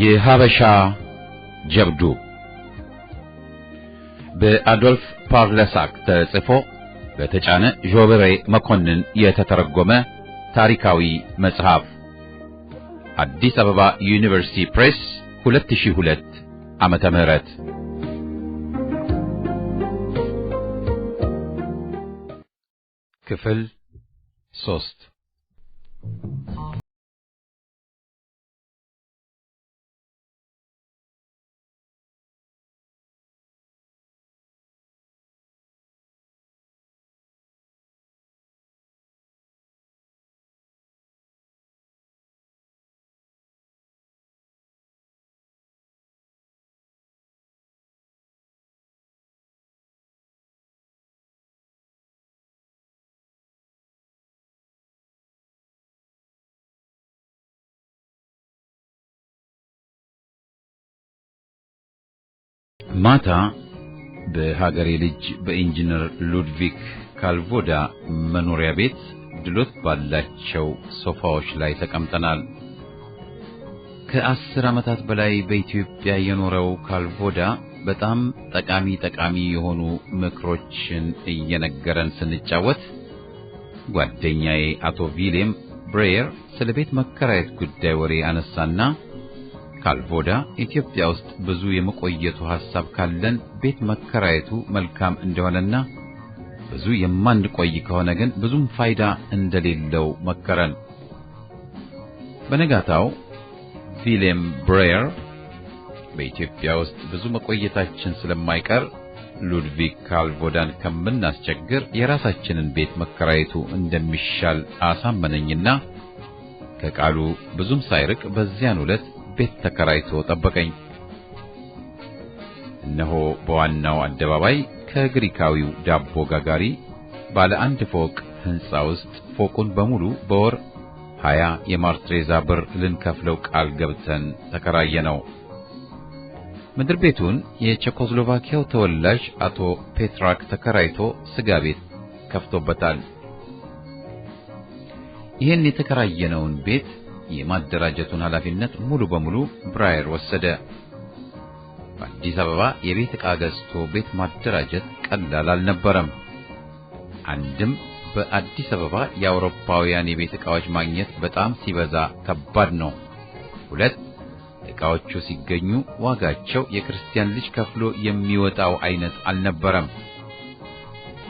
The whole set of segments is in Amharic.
የሀበሻ ጀብዱ በአዶልፍ ፓርለሳክ ተጽፎ በተጫነ ጆበሬ መኮንን የተተረጎመ ታሪካዊ መጽሐፍ አዲስ አበባ ዩኒቨርሲቲ ፕሬስ 2002 ዓመተ ምህረት ክፍል 3 ማታ በሀገሬ ልጅ በኢንጂነር ሉድቪክ ካልቮዳ መኖሪያ ቤት ድሎት ባላቸው ሶፋዎች ላይ ተቀምጠናል። ከ10 ዓመታት በላይ በኢትዮጵያ የኖረው ካልቮዳ በጣም ጠቃሚ የሆኑ ምክሮችን እየነገረን ስንጫወት ጓደኛዬ አቶ ቪሌም ብሬየር ስለ ቤት መከራየት ጉዳይ ወሬ አነሳና ካልቮዳ ኢትዮጵያ ውስጥ ብዙ የመቆየቱ ሐሳብ ካለን ቤት መከራየቱ መልካም እንደሆነና ብዙ የማንቆይ ከሆነ ግን ብዙም ፋይዳ እንደሌለው መከረን። በነጋታው ቪሌም ብሬየር በኢትዮጵያ ውስጥ ብዙ መቆየታችን ስለማይቀር ሉድቪክ ካልቮዳን ከምናስቸግር የራሳችንን ቤት መከራየቱ እንደሚሻል አሳመነኝና ከቃሉ ብዙም ሳይርቅ በዚያን ዕለት ቤት ተከራይቶ ጠበቀኝ። እነሆ በዋናው አደባባይ ከግሪካዊው ዳቦ ጋጋሪ ባለ 1 ፎቅ ሕንጻ ውስጥ ፎቁን በሙሉ በወር 20 የማርትሬዛ ብር ልንከፍለው ቃል ገብተን ተከራየነው። ምድር ቤቱን የቼኮስሎቫኪያው ተወላጅ አቶ ፔትራክ ተከራይቶ ስጋ ቤት ከፍቶበታል። ይህን የተከራየነውን ቤት የማደራጀቱን ኃላፊነት ሙሉ በሙሉ ብራየር ወሰደ። በአዲስ አበባ የቤት ዕቃ ገዝቶ ቤት ማደራጀት ቀላል አልነበረም። አንድም በአዲስ አበባ የአውሮፓውያን የቤት ዕቃዎች ማግኘት በጣም ሲበዛ ከባድ ነው። ሁለት ዕቃዎቹ ሲገኙ ዋጋቸው የክርስቲያን ልጅ ከፍሎ የሚወጣው አይነት አልነበረም።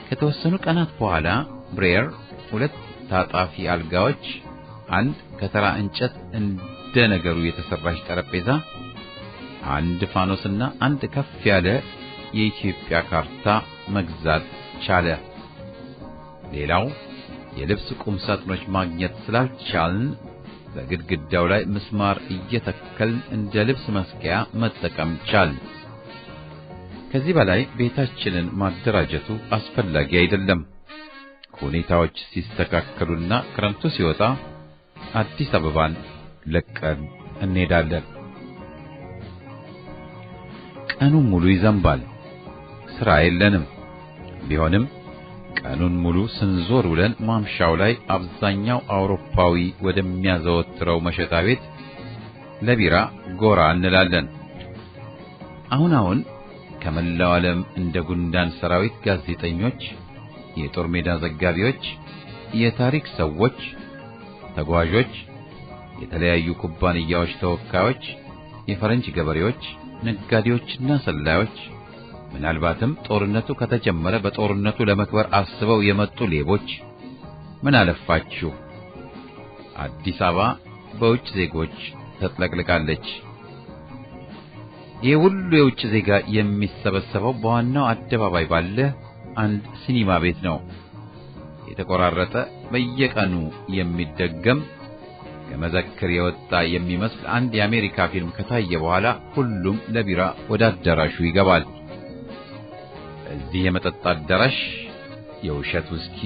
ከተወሰኑ ቀናት በኋላ ብሬየር 2 ታጣፊ አልጋዎች፣ 1 ከተራ እንጨት እንደ ነገሩ የተሰራች ጠረጴዛ፣ 1 ፋኖስና 1 ከፍ ያለ የኢትዮጵያ ካርታ መግዛት ቻለ። ሌላው የልብስ ቁም ሳጥኖች ማግኘት ስላልቻልን በግድግዳው ላይ ምስማር እየተከልን እንደ ልብስ መስቀያ መጠቀም ቻል። ከዚህ በላይ ቤታችንን ማደራጀቱ አስፈላጊ አይደለም። ሁኔታዎች ሲስተካከሉና ክረምቱ ሲወጣ አዲስ አበባን ለቀን እንሄዳለን። ቀኑን ሙሉ ይዘንባል። ስራ የለንም። ቢሆንም ቀኑን ሙሉ ስንዞር ውለን ማምሻው ላይ አብዛኛው አውሮፓዊ ወደሚያዘወትረው መሸታ ቤት ለቢራ ጎራ እንላለን። አሁን ከመላው ዓለም እንደ ጉንዳን ሰራዊት ጋዜጠኞች፣ የጦር ሜዳ ዘጋቢዎች፣ የታሪክ ሰዎች፣ ተጓዦች፣ የተለያዩ ኩባንያዎች ተወካዮች፣ የፈረንጅ ገበሬዎች፣ ነጋዴዎችና ሰላዮች፣ ምናልባትም ጦርነቱ ከተጀመረ በጦርነቱ ለመክበር አስበው የመጡ ሌቦች፣ ምን አለፋችሁ አዲስ አበባ በውጭ ዜጎች ተጥለቅልቃለች። ይህ ሁሉ የውጭ ዜጋ የሚሰበሰበው በዋናው አደባባይ ባለ አንድ ሲኒማ ቤት ነው። የተቆራረጠ በየቀኑ የሚደገም ከመዘክር የወጣ የሚመስል አንድ የአሜሪካ ፊልም ከታየ በኋላ ሁሉም ለቢራ ወደ አዳራሹ ይገባል። እዚህ የመጠጥ አዳራሽ የውሸት ውስኪ፣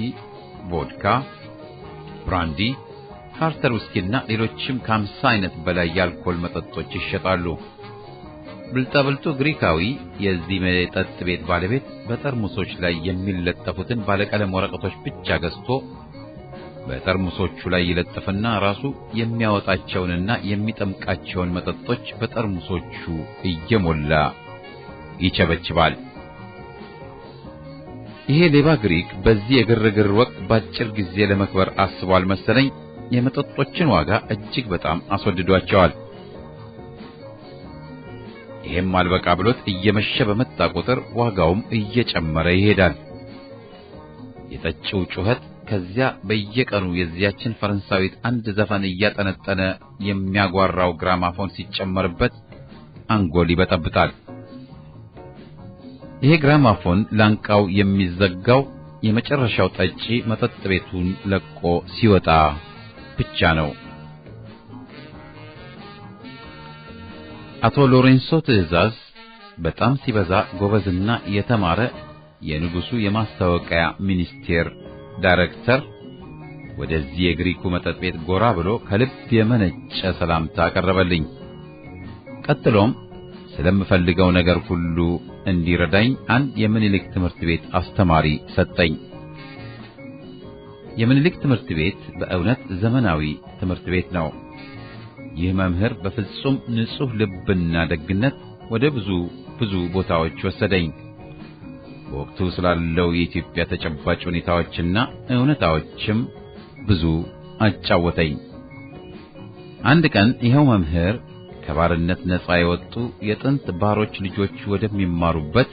ቮድካ፣ ብራንዲ፣ ካርተር ውስኪና ሌሎችም ከ50 አይነት በላይ የአልኮል መጠጦች ይሸጣሉ። ብልጣብልጡ ግሪካዊ የዚህ መጠጥ ቤት ባለቤት በጠርሙሶች ላይ የሚለጠፉትን ባለቀለም ወረቀቶች ብቻ ገዝቶ በጠርሙሶቹ ላይ ይለጥፍና ራሱ የሚያወጣቸውንና የሚጠምቃቸውን መጠጦች በጠርሙሶቹ እየሞላ ይቸበችባል። ይሄ ሌባ ግሪክ በዚህ የግርግር ወቅት ባጭር ጊዜ ለመክበር አስቧል መሰለኝ። የመጠጦችን ዋጋ እጅግ በጣም አስወድዷቸዋል። ይሄም አልበቃ ብሎት እየመሸ በመጣ ቁጥር ዋጋውም እየጨመረ ይሄዳል። የጠጪው ጩኸት ከዚያ በየቀኑ የዚያችን ፈረንሳዊት አንድ ዘፈን እያጠነጠነ የሚያጓራው ግራማፎን ሲጨመርበት አንጎል ይበጠብጣል። ይሄ ግራማፎን ላንቃው የሚዘጋው የመጨረሻው ጠጪ መጠጥ ቤቱን ለቆ ሲወጣ ብቻ ነው። አቶ ሎሬንሶ ትዕዛዝ በጣም ሲበዛ ጎበዝና የተማረ የንጉሱ የማስታወቂያ ሚኒስቴር ዳይሬክተር ወደዚህ የግሪኩ መጠጥ ቤት ጎራ ብሎ ከልብ የመነጨ ሰላምታ አቀረበልኝ። ቀጥሎም ስለምፈልገው ነገር ሁሉ እንዲረዳኝ አንድ የምኒልክ ትምህርት ቤት አስተማሪ ሰጠኝ። የምኒልክ ትምህርት ቤት በእውነት ዘመናዊ ትምህርት ቤት ነው። ይህ መምህር በፍጹም ንጹህ ልብና ደግነት ወደ ብዙ ቦታዎች ወሰደኝ። በወቅቱ ስላለው የኢትዮጵያ ተጨባጭ ሁኔታዎችና እውነታዎችም ብዙ አጫወተኝ። አንድ ቀን ይኸው መምህር ከባርነት ነፃ የወጡ የጥንት ባሮች ልጆች ወደሚማሩበት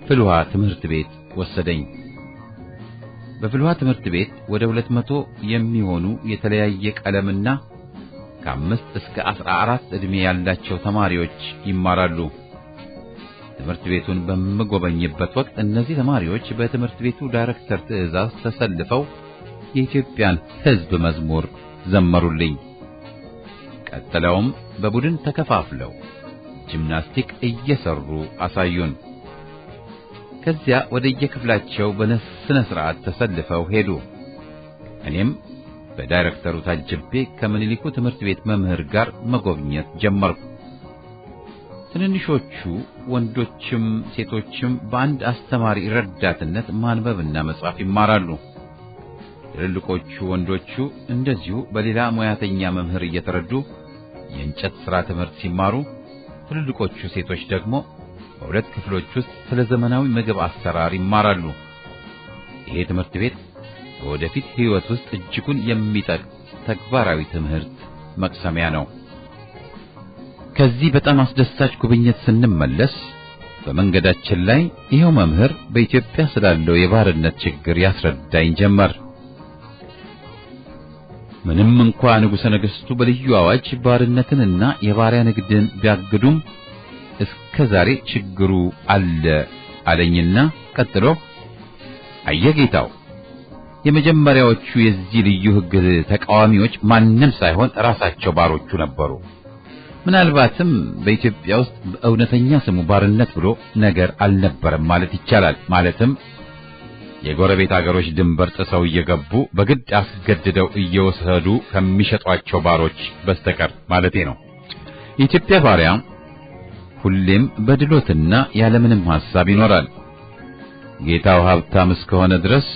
ፍልውሃ ትምህርት ቤት ወሰደኝ። በፍልውሃ ትምህርት ቤት ወደ 200 የሚሆኑ የተለያየ ቀለምና ከ5 እስከ 14 ዕድሜ ያላቸው ተማሪዎች ይማራሉ። ትምህርት ቤቱን በመጎበኝበት ወቅት እነዚህ ተማሪዎች በትምህርት ቤቱ ዳይሬክተር ትዕዛዝ ተሰልፈው የኢትዮጵያን ሕዝብ መዝሙር ዘመሩልኝ። ቀጥለውም በቡድን ተከፋፍለው ጂምናስቲክ እየሰሩ አሳዩን። ከዚያ ወደ የክፍላቸው በስነ ስርዓት ተሰልፈው ሄዱ። እኔም በዳይሬክተሩ ታጅቤ ከምኒልኩ ትምህርት ቤት መምህር ጋር መጎብኘት ጀመርኩ። ትንንሾቹ ወንዶችም ሴቶችም በአንድ አስተማሪ ረዳትነት ማንበብና መጻፍ ይማራሉ። ትልልቆቹ ወንዶቹ እንደዚሁ በሌላ ሙያተኛ መምህር እየተረዱ የእንጨት ሥራ ትምህርት ሲማሩ፣ ትልልቆቹ ሴቶች ደግሞ በሁለት ክፍሎች ውስጥ ስለ ዘመናዊ ምግብ አሰራር ይማራሉ። ይሄ ትምህርት ቤት በወደፊት ሕይወት ውስጥ እጅጉን የሚጠቅም ተግባራዊ ትምህርት መቅሰሚያ ነው። ከዚህ በጣም አስደሳች ጉብኝት ስንመለስ በመንገዳችን ላይ ይሄው መምህር በኢትዮጵያ ስላለው የባርነት ችግር ያስረዳኝ ጀመር። ምንም እንኳን ንጉሠ ነገሥቱ በልዩ አዋጅ ባርነትንና የባሪያ ንግድን ቢያግዱም እስከ ዛሬ ችግሩ አለ አለኝና ቀጥሎ አየጌታው የመጀመሪያዎቹ የዚህ ልዩ ሕግ ተቃዋሚዎች ማንም ሳይሆን ራሳቸው ባሮቹ ነበሩ። ምናልባትም በኢትዮጵያ ውስጥ በእውነተኛ ስሙ ባርነት ብሎ ነገር አልነበረም ማለት ይቻላል። ማለትም የጎረቤት አገሮች ድንበር ጥሰው እየገቡ በግድ አስገድደው እየወሰዱ ከሚሸጧቸው ባሮች በስተቀር ማለቴ ነው። የኢትዮጵያ ባሪያ ሁሌም በድሎትና ያለምንም ሐሳብ ይኖራል። ጌታው ሀብታም እስከሆነ ድረስ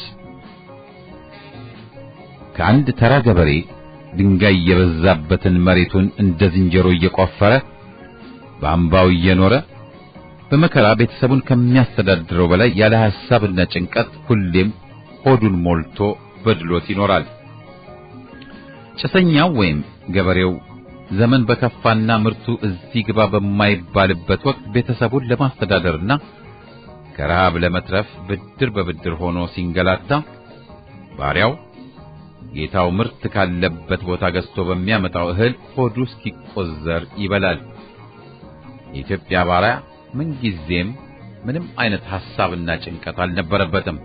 ከአንድ ተራ ገበሬ ድንጋይ የበዛበትን መሬቱን እንደ ዝንጀሮ እየቆፈረ በአምባው እየኖረ በመከራ ቤተሰቡን ከሚያስተዳድረው በላይ ያለ ሐሳብና ጭንቀት ሁሌም ሆዱን ሞልቶ በድሎት ይኖራል። ጭሰኛው ወይም ገበሬው ዘመን በከፋና ምርቱ እዚህ ግባ በማይባልበት ወቅት ቤተሰቡን ለማስተዳደርና ከረሃብ ለመትረፍ ብድር በብድር ሆኖ ሲንገላታ፣ ባሪያው ጌታው ምርት ካለበት ቦታ ገዝቶ በሚያመጣው እህል ሆዱ እስኪቆዘር ይበላል። የኢትዮጵያ ባሪያ ምንጊዜም ምንም አይነት ሐሳብና ጭንቀት አልነበረበትም።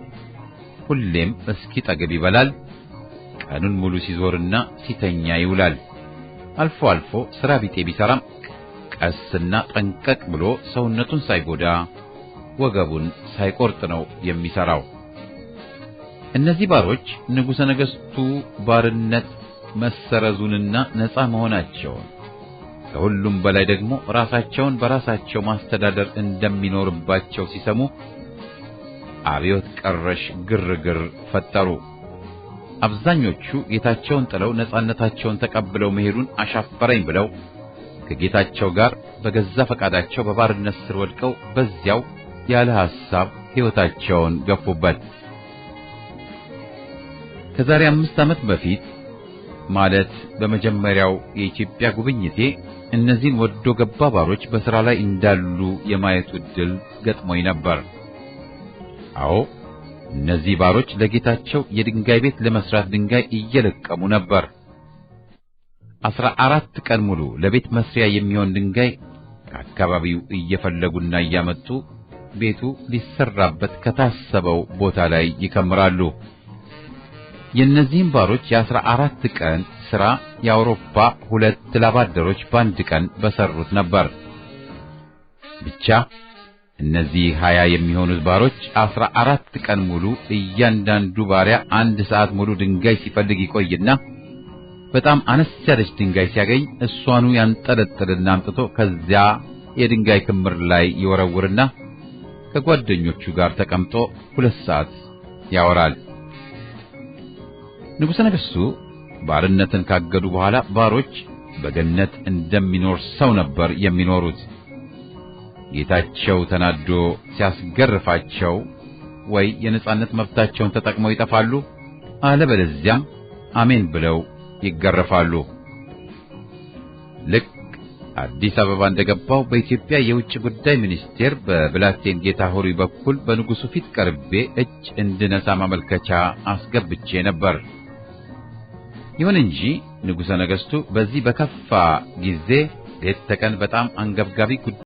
ሁሌም እስኪጠግብ ይበላል። ቀኑን ሙሉ ሲዞርና ሲተኛ ይውላል። አልፎ አልፎ ሥራ ቢጤ ቢሰራም ቀስና ጠንቀቅ ብሎ ሰውነቱን ሳይጎዳ ወገቡን ሳይቆርጥ ነው የሚሰራው። እነዚህ ባሮች ንጉሠ ነገሥቱ ባርነት መሰረዙንና ነፃ መሆናቸውን ከሁሉም በላይ ደግሞ ራሳቸውን በራሳቸው ማስተዳደር እንደሚኖርባቸው ሲሰሙ አብዮት ቀረሽ ግርግር ፈጠሩ። አብዛኞቹ ጌታቸውን ጥለው ነጻነታቸውን ተቀብለው መሄዱን አሻፈረኝ ብለው ከጌታቸው ጋር በገዛ ፈቃዳቸው በባርነት ስር ወድቀው በዚያው ያለ ሐሳብ ሕይወታቸውን ገፉበት። ከዛሬ 5 ዓመት በፊት ማለት በመጀመሪያው የኢትዮጵያ ጉብኝቴ እነዚህን ወዶ ገባ ባሮች በሥራ ላይ እንዳሉ የማየቱ ዕድል ገጥሞኝ ነበር። አዎ እነዚህ ባሮች ለጌታቸው የድንጋይ ቤት ለመስራት ድንጋይ እየለቀሙ ነበር። 14 ቀን ሙሉ ለቤት መስሪያ የሚሆን ድንጋይ ከአካባቢው እየፈለጉና እያመጡ ቤቱ ሊሰራበት ከታሰበው ቦታ ላይ ይከምራሉ። የእነዚህም ባሮች የ14 ቀን ሥራ የአውሮፓ 2 ላባደሮች በአንድ ቀን በሰሩት ነበር። ብቻ እነዚህ 20 የሚሆኑት ባሮች 14 ቀን ሙሉ እያንዳንዱ ባሪያ 1 ሰዓት ሙሉ ድንጋይ ሲፈልግ ይቆይና በጣም አነስ ያለች ድንጋይ ሲያገኝ እሷኑ ያንጠለጥልና አምጥቶ ከዚያ የድንጋይ ክምር ላይ ይወረውርና ከጓደኞቹ ጋር ተቀምጦ 2 ሰዓት ያወራል። ንጉሠ ነገሥቱ ባርነትን ካገዱ በኋላ ባሮች በገነት እንደሚኖር ሰው ነበር የሚኖሩት። ጌታቸው ተናዶ ሲያስገርፋቸው ወይ የነጻነት መብታቸውን ተጠቅመው ይጠፋሉ፣ አለበለዚያም አሜን ብለው ይገረፋሉ። ልክ አዲስ አበባ እንደገባው በኢትዮጵያ የውጭ ጉዳይ ሚኒስቴር በብላቴን ጌታ ሆሪ በኩል በንጉሡ ፊት ቀርቤ እጅ እንድነሳ ማመልከቻ አስገብቼ ነበር። ይሁን እንጂ ንጉሠ ነገሥቱ በዚህ በከፋ ጊዜ ሌት ተቀን በጣም አንገብጋቢ ጉዳይ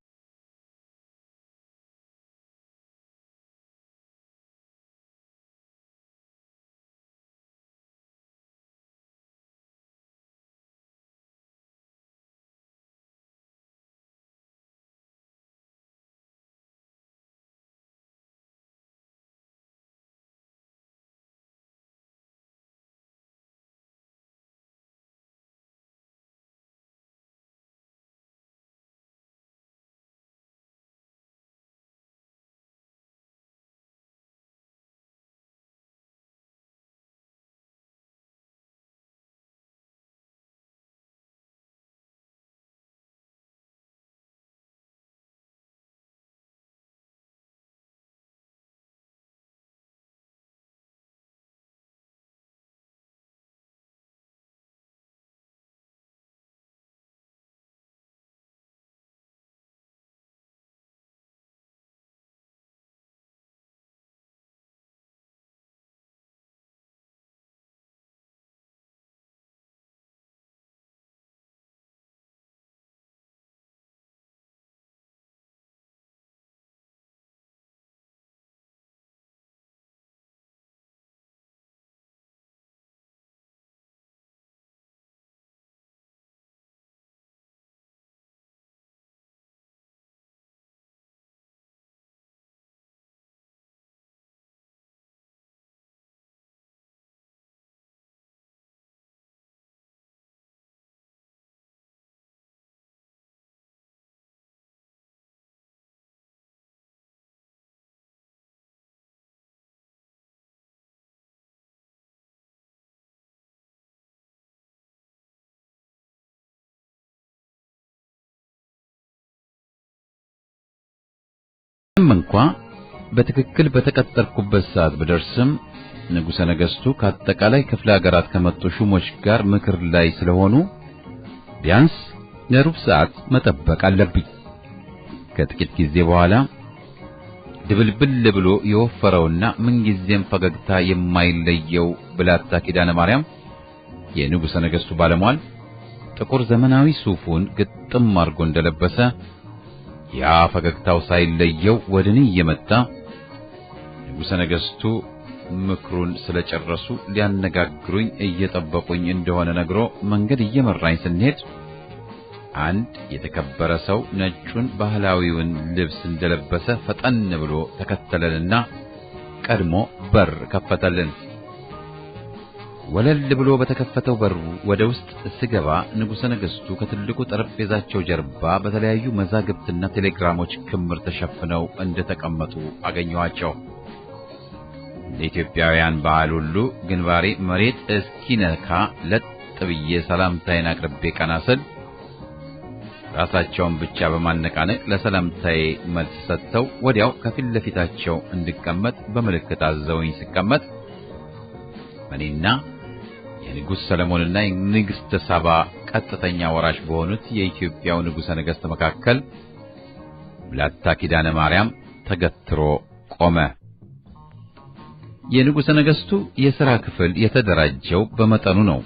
እንኳ በትክክል በተቀጠርኩበት ሰዓት በደርስም ንጉሠ ነገሥቱ ከአጠቃላይ ክፍለ ሀገራት ከመጡ ሹሞች ጋር ምክር ላይ ስለሆኑ ቢያንስ ለሩብ ሰዓት መጠበቅ አለብኝ። ከጥቂት ጊዜ በኋላ ድብልብል ብሎ የወፈረውና ምንጊዜም ፈገግታ የማይለየው ብላታ ኪዳነ ማርያም የንጉሠ ነገሥቱ ባለሟል ጥቁር ዘመናዊ ሱፉን ግጥም አድርጎ እንደለበሰ ያ ፈገግታው ሳይለየው ወደኔ እየመጣ ንጉሠ ነገሥቱ ምክሩን ስለጨረሱ ሊያነጋግሩኝ እየጠበቁኝ እንደሆነ ነግሮ መንገድ እየመራኝ ስንሄድ አንድ የተከበረ ሰው ነጩን ባህላዊውን ልብስ እንደለበሰ ፈጠን ብሎ ተከተለንና ቀድሞ በር ከፈተልን። ወለል ብሎ በተከፈተው በር ወደ ውስጥ ስገባ ንጉሠ ነገሥቱ ከትልቁ ጠረጴዛቸው ጀርባ በተለያዩ መዛግብትና ቴሌግራሞች ክምር ተሸፍነው እንደተቀመጡ አገኘኋቸው። ለኢትዮጵያውያን ባህል ሁሉ ግንባሬ መሬት እስኪነካ ለጥ ብዬ ሰላምታዬን አቅርቤ ቀና ስል ራሳቸውን ብቻ በማነቃነቅ ለሰላምታዬ መልስ ሰጥተው ወዲያው ከፊት ለፊታቸው እንድቀመጥ በምልክት አዘውኝ ስቀመጥ እኔና የንጉሥ ሰለሞንና የንግሥት ሳባ ቀጥተኛ ወራሽ በሆኑት የኢትዮጵያው ንጉሠ ነገሥት መካከል ብላታ ኪዳነ ማርያም ተገትሮ ቆመ። የንጉሠ ነገሥቱ የሥራ ክፍል የተደራጀው በመጠኑ ነው።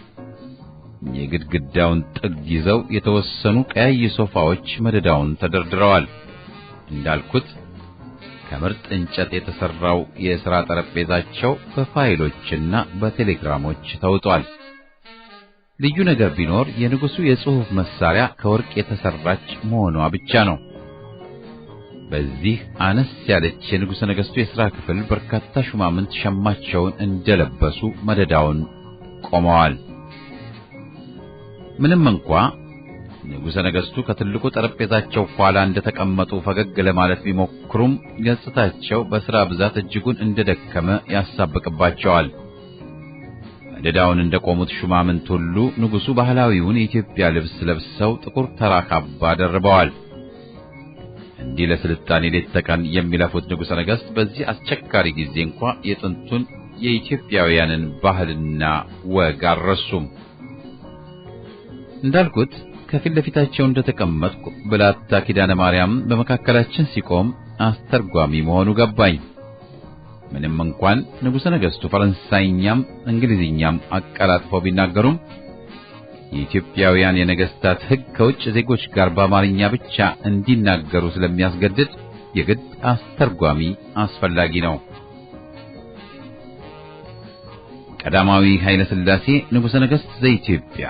የግድግዳውን ጥግ ይዘው የተወሰኑ ቀያይ ሶፋዎች መደዳውን ተደርድረዋል። እንዳልኩት ከምርጥ እንጨት የተሰራው የሥራ ጠረጴዛቸው በፋይሎችና በቴሌግራሞች ተውጧል። ልዩ ነገር ቢኖር የንጉሡ የጽሑፍ መሳሪያ ከወርቅ የተሰራች መሆኗ ብቻ ነው። በዚህ አነስ ያለች የንጉሠ ነገሥቱ የሥራ ክፍል በርካታ ሹማምንት ሸማቸውን እንደለበሱ መደዳውን ቆመዋል። ምንም እንኳ ንጉሠ ነገሥቱ ከትልቁ ጠረጴዛቸው ኋላ እንደተቀመጡ ፈገግ ለማለት ቢሞክሩም ገጽታቸው በሥራ ብዛት እጅጉን እንደደከመ ያሳብቅባቸዋል። መደዳውን እንደቆሙት ሹማምንት ሁሉ ንጉሡ ባህላዊውን የኢትዮጵያ ልብስ ለብሰው ጥቁር ተራ ካባ ደርበዋል። እንዲህ ለስልጣኔ ሌት ተቀን የሚለፉት ንጉሠ ነገሥት በዚህ አስቸጋሪ ጊዜ እንኳ የጥንቱን የኢትዮጵያውያንን ባህልና ወግ አልረሱም። እንዳልኩት ከፊት ለፊታቸው እንደተቀመጥኩ ብላታ ኪዳነ ማርያም በመካከላችን ሲቆም አስተርጓሚ መሆኑ ገባኝ። ምንም እንኳን ንጉሠ ነገሥቱ ፈረንሳይኛም እንግሊዝኛም አቀላጥፈው ቢናገሩም የኢትዮጵያውያን የነገሥታት ሕግ ከውጭ ዜጎች ጋር በአማርኛ ብቻ እንዲናገሩ ስለሚያስገድድ የግድ አስተርጓሚ አስፈላጊ ነው። ቀዳማዊ ኃይለ ሥላሴ ንጉሠ ነገሥት ዘኢትዮጵያ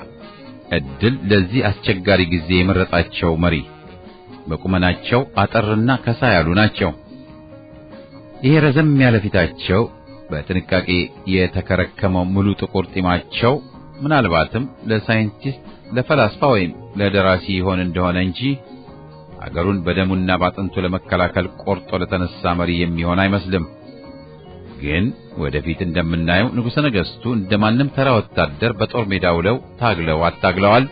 ዕድል ለዚህ አስቸጋሪ ጊዜ የመረጣቸው መሪ በቁመናቸው አጠርና ከሳ ያሉ ናቸው። ይሄ ረዘም ያለ ፊታቸው፣ በጥንቃቄ የተከረከመው ሙሉ ጥቁር ጢማቸው ምናልባትም ለሳይንቲስት፣ ለፈላስፋ ወይም ለደራሲ ይሆን እንደሆነ እንጂ አገሩን በደሙና ባጥንቱ ለመከላከል ቆርጦ ለተነሳ መሪ የሚሆን አይመስልም። ግን ወደፊት እንደምናየው ንጉሠ ነገሥቱ እንደማንም ተራ ወታደር በጦር ሜዳ ውለው ታግለው አታግለዋል፣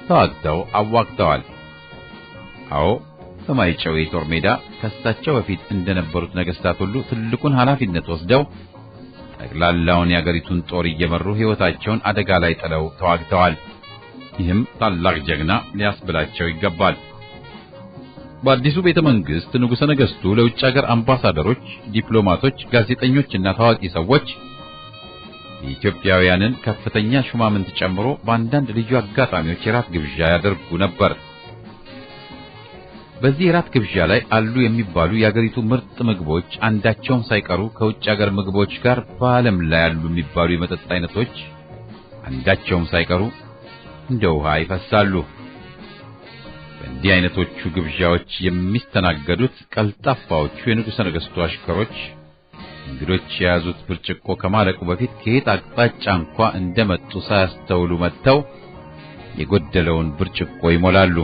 ተዋግተው አዋግተዋል። አዎ በማይጨው የጦር ሜዳ ከሳቸው በፊት እንደነበሩት ነገሥታት ሁሉ ትልቁን ኃላፊነት ወስደው ጠቅላላውን የአገሪቱን ጦር እየመሩ ሕይወታቸውን አደጋ ላይ ጥለው ተዋግተዋል። ይህም ታላቅ ጀግና ሊያስብላቸው ይገባል። በአዲሱ ቤተ መንግሥት ንጉሠ ነገሥቱ ለውጭ አገር አምባሳደሮች፣ ዲፕሎማቶች፣ ጋዜጠኞችና ታዋቂ ሰዎች የኢትዮጵያውያንን ከፍተኛ ሹማምንት ጨምሮ በአንዳንድ ልዩ አጋጣሚዎች የራት ግብዣ ያደርጉ ነበር። በዚህ የራት ግብዣ ላይ አሉ የሚባሉ የአገሪቱ ምርጥ ምግቦች አንዳቸውም ሳይቀሩ ከውጭ አገር ምግቦች ጋር በዓለም ላይ ያሉ የሚባሉ የመጠጥ አይነቶች አንዳቸውም ሳይቀሩ እንደ ውሃ ይፈሳሉ። በእንዲህ አይነቶቹ ግብዣዎች የሚስተናገዱት ቀልጣፋዎቹ የንጉሠ ነገሥቱ አሽከሮች እንግዶች የያዙት ብርጭቆ ከማለቁ በፊት ከየት አቅጣጫ እንኳ እንደመጡ ሳያስተውሉ መጥተው የጎደለውን ብርጭቆ ይሞላሉ።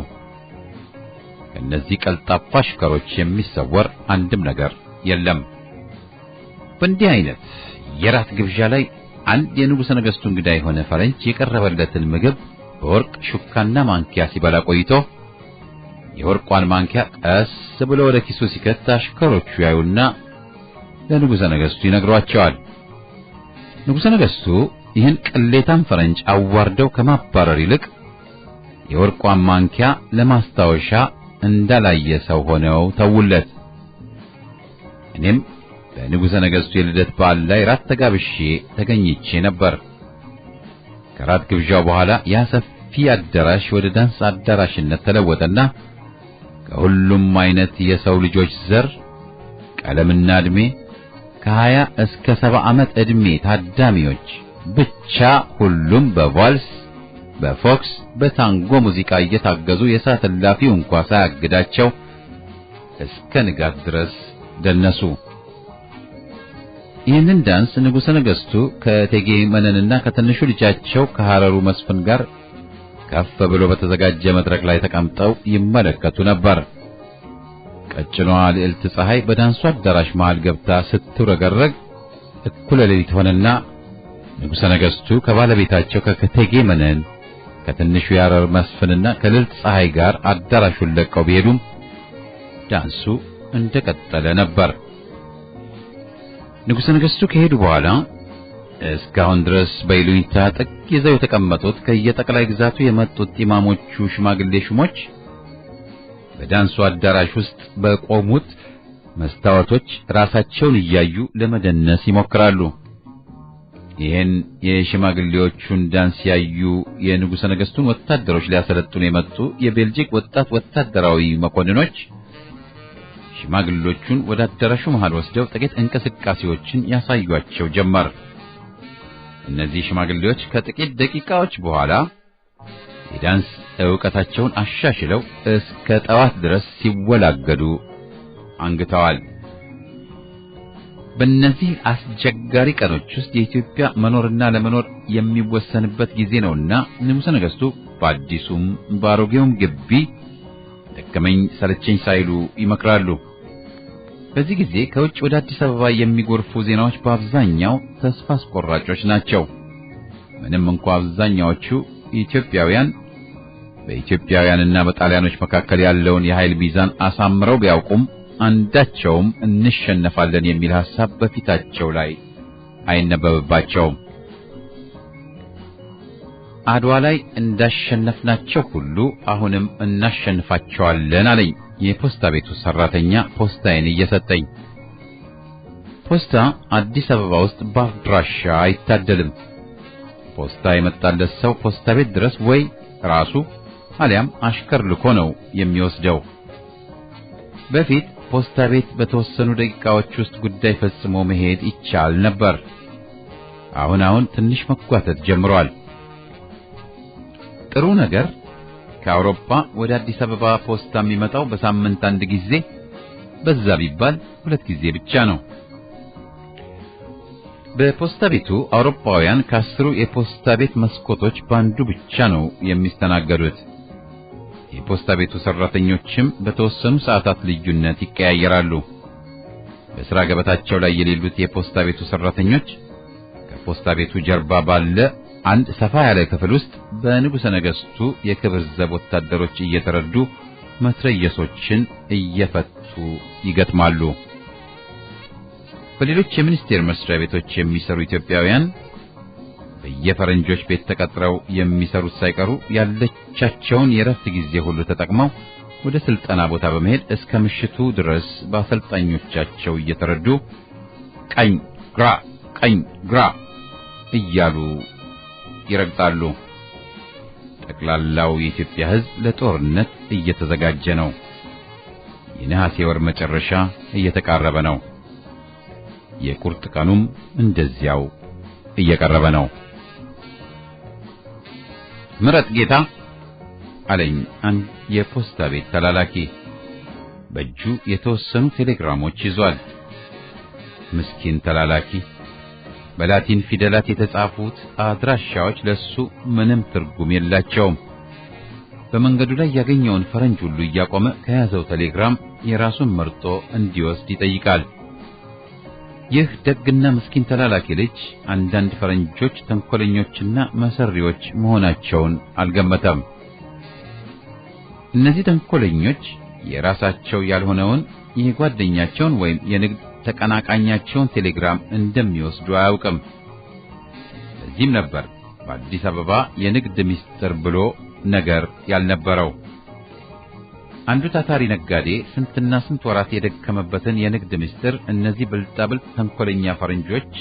ከእነዚህ ቀልጣፋ አሽከሮች የሚሰወር አንድም ነገር የለም። በእንዲህ አይነት የራት ግብዣ ላይ አንድ የንጉሠ ነገሥቱ እንግዳ የሆነ ፈረንጅ የቀረበለትን ምግብ በወርቅ ሹካና ማንኪያ ሲበላ ቆይቶ የወርቋን ማንኪያ ቀስ ብሎ ወደ ኪሱ ሲከት አሽከሮቹ ያዩና ለንጉሠ ነገሥቱ ይነግሯቸዋል። ንጉሠ ነገሥቱ ይህን ቅሌታም ፈረንጅ አዋርደው ከማባረር ይልቅ የወርቋን ማንኪያ ለማስታወሻ እንዳላየ ሰው ሆነው ተውለት። እኔም በንጉሠ ነገሥቱ የልደት በዓል ላይ ራት ተጋብሼ ተገኝቼ ነበር። ከራት ግብዣው በኋላ ያ ሰፊ አዳራሽ ወደ ዳንስ አዳራሽነት ተለወጠና ከሁሉም አይነት የሰው ልጆች ዘር፣ ቀለምና ዕድሜ ከ20 እስከ 70 ዓመት ዕድሜ ታዳሚዎች ብቻ ሁሉም በቫልስ፣ በፎክስ፣ በታንጎ ሙዚቃ እየታገዙ የሰዓት እላፊው እንኳን ሳያግዳቸው እስከ ንጋት ድረስ ደነሱ። ይህንን ዳንስ ንጉሠ ነገሥቱ ከእቴጌ መነንና ከትንሹ ልጃቸው ከሐረሩ መስፍን ጋር ከፍ ብሎ በተዘጋጀ መድረክ ላይ ተቀምጠው ይመለከቱ ነበር። ቀጭኗ ልዕልት ፀሐይ በዳንሱ አዳራሽ መሃል ገብታ ስትውረገረግ እኩለ ሌሊት ሆነና ንጉሠ ነገሥቱ ከባለቤታቸው ከእቴጌ መነን ከትንሹ የሐረር መስፍንና ከልዕልት ፀሐይ ጋር አዳራሹን ለቀው ቢሄዱም ዳንሱ እንደቀጠለ ነበር። ንጉሠ ነገሥቱ ከሄዱ በኋላ እስካሁን ድረስ በይሉኝታ ጥግ ይዘው የተቀመጡት ከየጠቅላይ ግዛቱ የመጡት ኢማሞቹ ሽማግሌ ሹሞች በዳንሱ አዳራሽ ውስጥ በቆሙት መስታወቶች ራሳቸውን እያዩ ለመደነስ ይሞክራሉ። ይህን የሽማግሌዎቹን ዳንስ ያዩ የንጉሠ ነገሥቱን ወታደሮች ሊያሰለጥኑ የመጡ የቤልጂክ ወጣት ወታደራዊ መኮንኖች ሽማግሌዎቹን ወደ አዳራሹ መሃል ወስደው ጥቂት እንቅስቃሴዎችን ያሳዩአቸው ጀመር። እነዚህ ሽማግሌዎች ከጥቂት ደቂቃዎች በኋላ የዳንስ ዕውቀታቸውን አሻሽለው እስከ ጠዋት ድረስ ሲወላገዱ አንግተዋል። በእነዚህ አስቸጋሪ ቀኖች ውስጥ የኢትዮጵያ መኖርና ለመኖር የሚወሰንበት ጊዜ ነውና ንጉሠ ነገሥቱ በአዲሱም በአሮጌውም ግቢ ደከመኝ ሰለቸኝ ሳይሉ ይመክራሉ። በዚህ ጊዜ ከውጭ ወደ አዲስ አበባ የሚጎርፉ ዜናዎች በአብዛኛው ተስፋ አስቆራጮች ናቸው። ምንም እንኳ አብዛኛዎቹ ኢትዮጵያውያን በኢትዮጵያውያንና በጣሊያኖች መካከል ያለውን የኃይል ሚዛን አሳምረው ቢያውቁም አንዳቸውም እንሸነፋለን የሚል ሐሳብ በፊታቸው ላይ አይነበብባቸውም። አድዋ ላይ እንዳሸነፍናቸው ሁሉ አሁንም እናሸንፋቸዋለን አለኝ የፖስታ ቤቱ ሰራተኛ ፖስታዬን እየሰጠኝ። ፖስታ አዲስ አበባ ውስጥ በአድራሻ አይታደልም። ፖስታ የመጣለት ሰው ፖስታ ቤት ድረስ ወይ ራሱ አሊያም አሽከር ልኮ ነው የሚወስደው። በፊት ፖስታ ቤት በተወሰኑ ደቂቃዎች ውስጥ ጉዳይ ፈጽሞ መሄድ ይቻል ነበር። አሁን ትንሽ መጓተት ጀምሯል። ጥሩ ነገር ከአውሮፓ ወደ አዲስ አበባ ፖስታ የሚመጣው በሳምንት አንድ ጊዜ፣ በዛ ቢባል 2 ጊዜ ብቻ ነው። በፖስታ ቤቱ አውሮፓውያን ከ10 የፖስታ ቤት መስኮቶች ባንዱ ብቻ ነው የሚስተናገዱት። የፖስታ ቤቱ ሰራተኞችም በተወሰኑ ሰዓታት ልዩነት ይቀያየራሉ። በሥራ ገበታቸው ላይ የሌሉት የፖስታ ቤቱ ሰራተኞች ከፖስታ ቤቱ ጀርባ ባለ አንድ ሰፋ ያለ ክፍል ውስጥ በንጉሠ ነገሥቱ የክብር ዘብ ወታደሮች እየተረዱ መትረየሶችን እየፈቱ ይገጥማሉ። በሌሎች የሚኒስቴር መስሪያ ቤቶች የሚሰሩ ኢትዮጵያውያን በየፈረንጆች ቤት ተቀጥረው የሚሰሩት ሳይቀሩ ያለቻቸውን የረፍት ጊዜ ሁሉ ተጠቅመው ወደ ስልጠና ቦታ በመሄድ እስከ ምሽቱ ድረስ በአሰልጣኞቻቸው እየተረዱ ቀኝ ግራ እያሉ ይረግጣሉ። ጠቅላላው የኢትዮጵያ ሕዝብ ለጦርነት እየተዘጋጀ ነው። የነሐሴ ወር መጨረሻ እየተቃረበ ነው። የቁርጥ ቀኑም እንደዚያው እየቀረበ ነው። ምረጥ ጌታ አለኝ አንድ የፖስታ ቤት ተላላኪ። በእጁ የተወሰኑ ቴሌግራሞች ይዟል። ምስኪን ተላላኪ። በላቲን ፊደላት የተጻፉት አድራሻዎች ለሱ ምንም ትርጉም የላቸውም። በመንገዱ ላይ ያገኘውን ፈረንጅ ሁሉ እያቆመ ከያዘው ቴሌግራም የራሱን መርጦ እንዲወስድ ይጠይቃል። ይህ ደግና ምስኪን ተላላኪ ልጅ አንዳንድ ፈረንጆች ተንኮለኞችና መሰሪዎች መሆናቸውን አልገመተም። እነዚህ ተንኮለኞች የራሳቸው ያልሆነውን የጓደኛቸውን ወይም የንግድ ተቀናቃኛቸውን ቴሌግራም እንደሚወስዱ አያውቅም። ለዚህም ነበር በአዲስ አበባ የንግድ ሚስጥር ብሎ ነገር ያልነበረው። አንዱ ታታሪ ነጋዴ ስንትና ስንት ወራት የደከመበትን የንግድ ሚስጥር እነዚህ ብልጣብልጥ ተንኮለኛ ፈረንጆች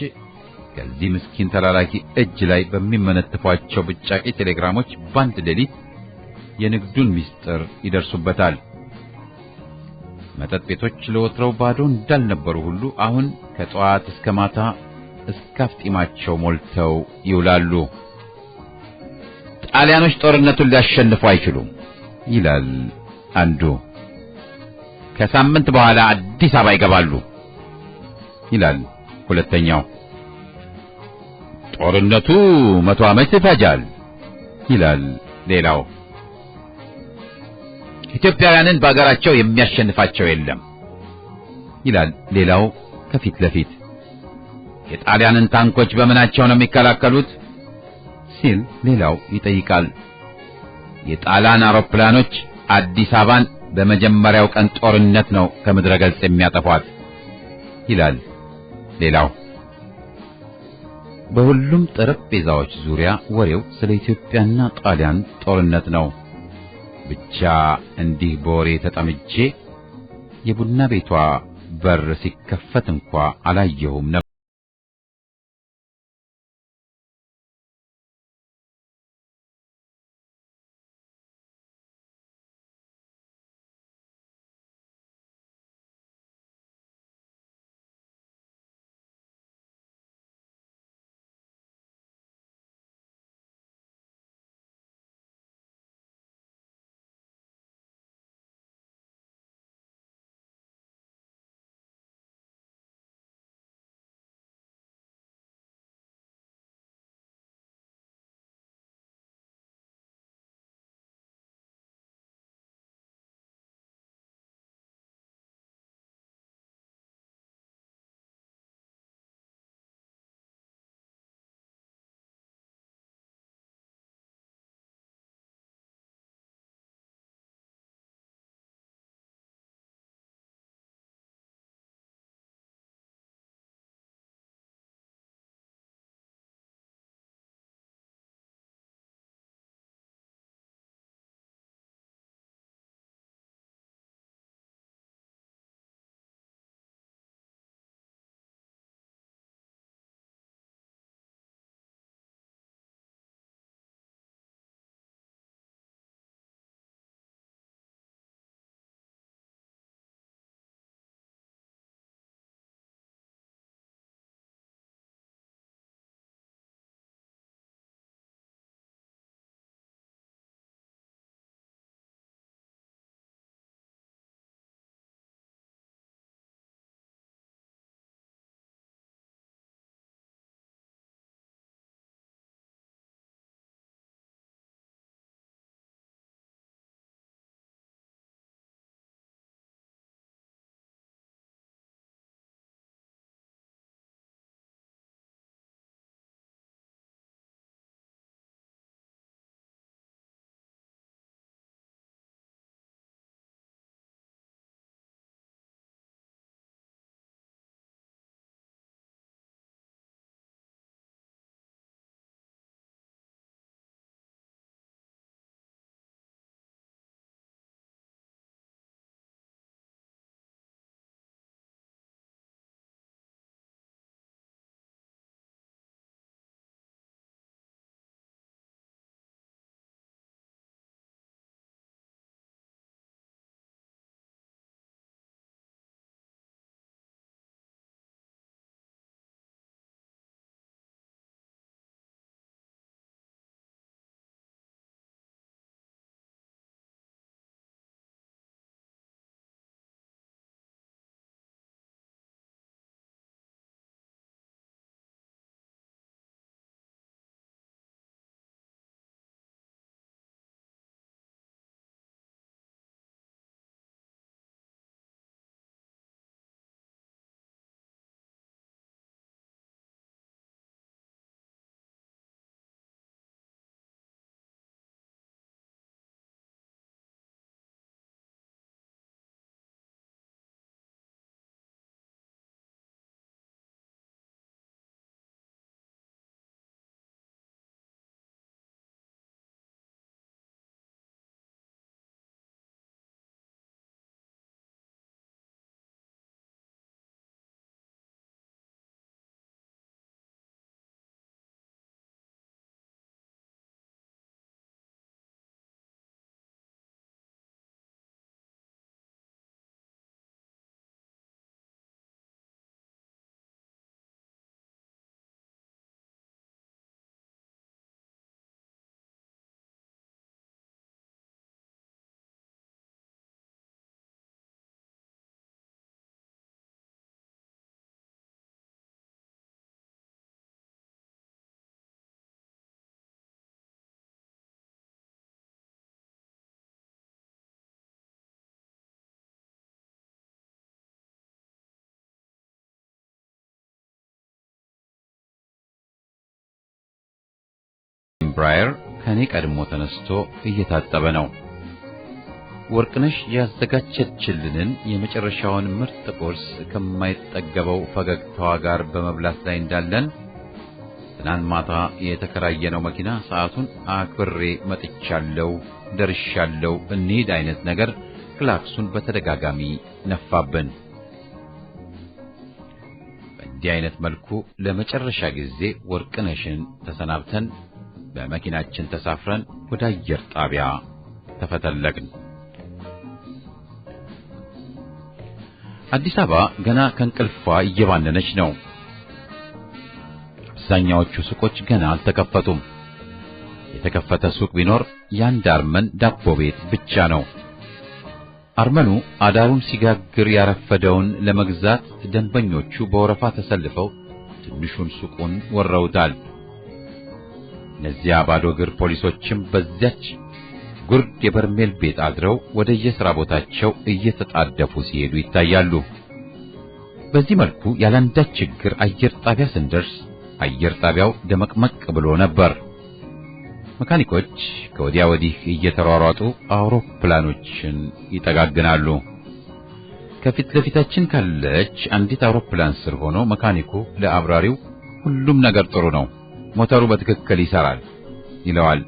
ከዚህ ምስኪን ተላላኪ እጅ ላይ በሚመነትፏቸው ብጫቂ ቴሌግራሞች ባንድ ሌሊት የንግዱን ሚስጥር ይደርሱበታል። መጠጥ ቤቶች ለወትሮው ባዶ እንዳልነበሩ ሁሉ አሁን ከጠዋት እስከ ማታ እስከ አፍጢማቸው ሞልተው ይውላሉ። ጣሊያኖች ጦርነቱን ሊያሸንፉ አይችሉም ይላል አንዱ። ከሳምንት በኋላ አዲስ አበባ ይገባሉ ይላል ሁለተኛው። ጦርነቱ 100 ዓመት ይፈጃል ይላል ሌላው። ኢትዮጵያውያንን በአገራቸው የሚያሸንፋቸው የለም ይላል ሌላው ከፊት ለፊት። የጣሊያንን ታንኮች በምናቸው ነው የሚከላከሉት? ሲል ሌላው ይጠይቃል። የጣሊያን አውሮፕላኖች አዲስ አበባን በመጀመሪያው ቀን ጦርነት ነው ከምድረ ገጽ የሚያጠፏት ይላል ሌላው። በሁሉም ጠረጴዛዎች ዙሪያ ወሬው ስለ ኢትዮጵያና ጣሊያን ጦርነት ነው። ብቻ እንዲህ በወሬ ተጠምጄ የቡና ቤቷ በር ሲከፈት እንኳ አላየሁም ነበር። ኤምብራየር ከኔ ቀድሞ ተነስቶ እየታጠበ ነው። ወርቅነሽ ያዘጋጀችልንን የመጨረሻውን ምርጥ ቁርስ ከማይጠገበው ፈገግታዋ ጋር በመብላት ላይ እንዳለን ትናንት ማታ የተከራየነው መኪና ሰዓቱን አክብሬ መጥቻለሁ፣ ደርሻለሁ እንሂድ አይነት ነገር ክላክሱን በተደጋጋሚ ነፋብን። በእንዲህ አይነት መልኩ ለመጨረሻ ጊዜ ወርቅነሽን ተሰናብተን በመኪናችን ተሳፍረን ወደ አየር ጣቢያ ተፈተለቅን። አዲስ አበባ ገና ከእንቅልፏ እየባነነች ነው። አብዛኛዎቹ ሱቆች ገና አልተከፈቱም። የተከፈተ ሱቅ ቢኖር የአንድ አርመን ዳቦ ቤት ብቻ ነው። አርመኑ አዳሩን ሲጋግር ያረፈደውን ለመግዛት ደንበኞቹ በወረፋ ተሰልፈው ትንሹን ሱቁን ወረውታል። እነዚያ ባዶ እግር ፖሊሶችም በዚያች ጉርድ የበርሜል ቤት አድረው ወደ የሥራ ቦታቸው እየተጣደፉ ሲሄዱ ይታያሉ። በዚህ መልኩ ያለአንዳች ችግር አየር ጣቢያ ስንደርስ አየር ጣቢያው ደመቅመቅ ብሎ ነበር። መካኒኮች ከወዲያ ወዲህ እየተሯሯጡ አውሮፕላኖችን ይጠጋግናሉ። ከፊት ለፊታችን ካለች አንዲት አውሮፕላን ስር ሆኖ መካኒኩ ለአብራሪው ሁሉም ነገር ጥሩ ነው፣ ሞተሩ በትክክል ይሰራል ይለዋል።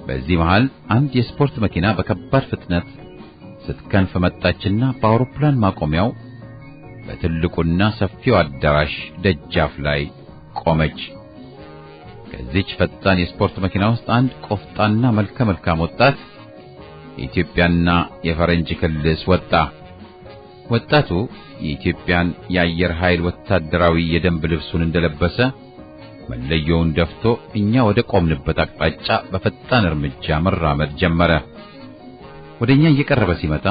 በዚህ መሃል አንድ የስፖርት መኪና በከባድ ፍጥነት ስትከንፍ መጣችና በአውሮፕላን ማቆሚያው በትልቁና ሰፊው አዳራሽ ደጃፍ ላይ ቆመች። ከዚች ፈጣን የስፖርት መኪና ውስጥ አንድ ቆፍጣና መልከ መልካም ወጣት የኢትዮጵያና የፈረንጅ ክልስ ወጣ። ወጣቱ የኢትዮጵያን የአየር ኃይል ወታደራዊ የደንብ ልብሱን እንደለበሰ መለየውን ደፍቶ እኛ ወደ ቆምንበት አቅጣጫ በፈጣን እርምጃ መራመድ ጀመረ። ወደኛ እየቀረበ ሲመጣ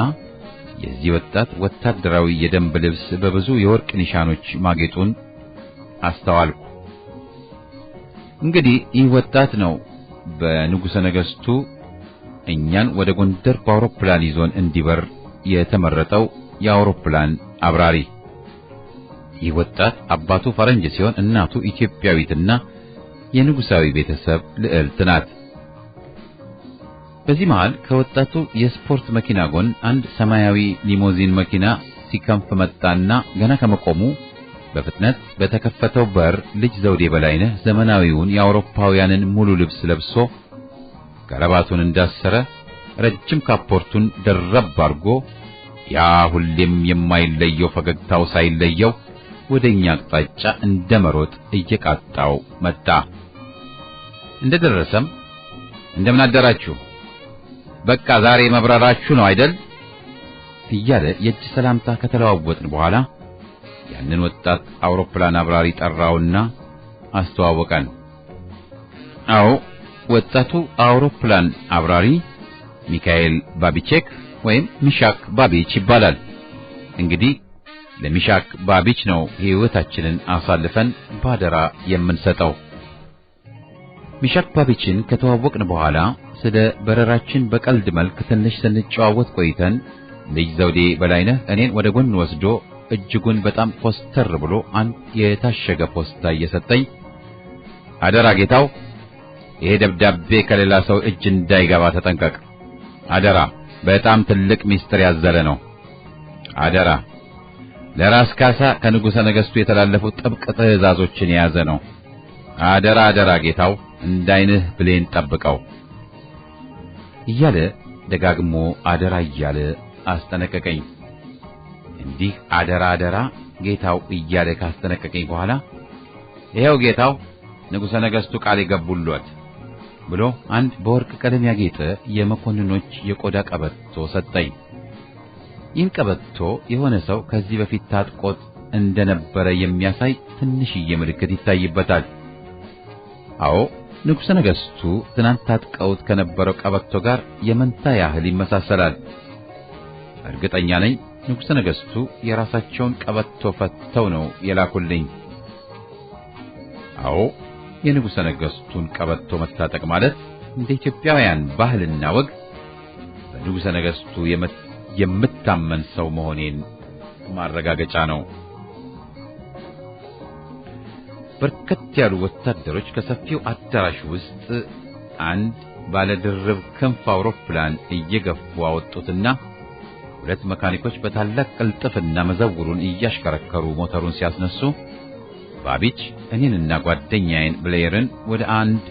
የዚህ ወጣት ወታደራዊ የደንብ ልብስ በብዙ የወርቅ ኒሻኖች ማጌጡን አስተዋልኩ። እንግዲህ ይህ ወጣት ነው በንጉሠ ነገሥቱ እኛን ወደ ጎንደር በአውሮፕላን ይዞን እንዲበር የተመረጠው የአውሮፕላን አብራሪ። ይህ ወጣት አባቱ ፈረንጅ ሲሆን እናቱ ኢትዮጵያዊትና የንጉሳዊ ቤተሰብ ልዕልት ናት። በዚህ መሃል ከወጣቱ የስፖርት መኪና ጎን አንድ ሰማያዊ ሊሞዚን መኪና ሲከንፍ መጣና ገና ከመቆሙ በፍጥነት በተከፈተው በር ልጅ ዘውዴ በላይነህ ዘመናዊውን የአውሮፓውያንን ሙሉ ልብስ ለብሶ ከረባቱን እንዳሰረ ረጅም ካፖርቱን ደረብ አድርጎ ያ ሁሌም የማይለየው ፈገግታው ሳይለየው ወደኛ አቅጣጫ እንደመሮጥ እየቃጣው መጣ። እንደደረሰም እንደምን አደራችሁ፣ በቃ ዛሬ መብረራችሁ ነው አይደል እያለ የእጅ ሰላምታ ከተለዋወጥን በኋላ ያንን ወጣት አውሮፕላን አብራሪ ጠራውና አስተዋወቀን። አዎ ወጣቱ አውሮፕላን አብራሪ ሚካኤል ባቢቼክ ወይም ሚሻክ ባቢች ይባላል። እንግዲህ ለሚሻክ ባቢች ነው ሕይወታችንን አሳልፈን ባደራ የምንሰጠው። ሚሻክ ባቢችን ከተዋወቅን በኋላ ስለ በረራችን በቀልድ መልክ ትንሽ ስንጨዋወት ቆይተን ልጅ ዘውዴ በላይነህ እኔን ወደ ጎን ወስዶ እጅጉን በጣም ኮስተር ብሎ አንድ የታሸገ ፖስታ እየሰጠኝ አደራ ጌታው፣ ይሄ ደብዳቤ ከሌላ ሰው እጅ እንዳይገባ ተጠንቀቅ። አደራ፣ በጣም ትልቅ ሚስጥር ያዘለ ነው። አደራ፣ ለራስ ካሳ ከንጉሠ ነገሥቱ የተላለፉ ጥብቅ ትዕዛዞችን የያዘ ነው። አደራ አደራ ጌታው፣ እንዳይንህ ብሌን ጠብቀው እያለ ደጋግሞ አደራ እያለ አስጠነቀቀኝ። እንዲህ አደራ አደራ ጌታው እያለ ካስጠነቀቀኝ በኋላ ይሄው ጌታው ንጉሠ ነገሥቱ ቃል የገቡልዎት ብሎ አንድ በወርቅ ቀለም ያጌጠ የመኮንኖች የቆዳ ቀበቶ ሰጠኝ። ይህን ቀበቶ የሆነ ሰው ከዚህ በፊት ታጥቆት እንደነበረ የሚያሳይ ትንሽዬ ምልክት ይታይበታል። አዎ ንጉሠ ነገሥቱ ትናንት ታጥቀውት ከነበረው ቀበቶ ጋር የመንታ ያህል ይመሳሰላል። እርግጠኛ ነኝ ንጉሠ ነገሥቱ የራሳቸውን ቀበቶ ፈተው ነው የላኩልኝ። አዎ የንጉሠ ነገሥቱን ቀበቶ መታጠቅ ማለት እንደ ኢትዮጵያውያን ባህልና ወግ በንጉሠ ነገሥቱ የምታመን ሰው መሆኔን ማረጋገጫ ነው። በርከት ያሉ ወታደሮች ከሰፊው አዳራሽ ውስጥ አንድ ባለድርብ ክንፍ አውሮፕላን እየገፉ አወጡትና ሁለት መካኒኮች በታላቅ ቅልጥፍና መዘውሩን እያሽከረከሩ ሞተሩን ሲያስነሱ ባቢች እኔንና ጓደኛዬን ብሌየርን ወደ አንድ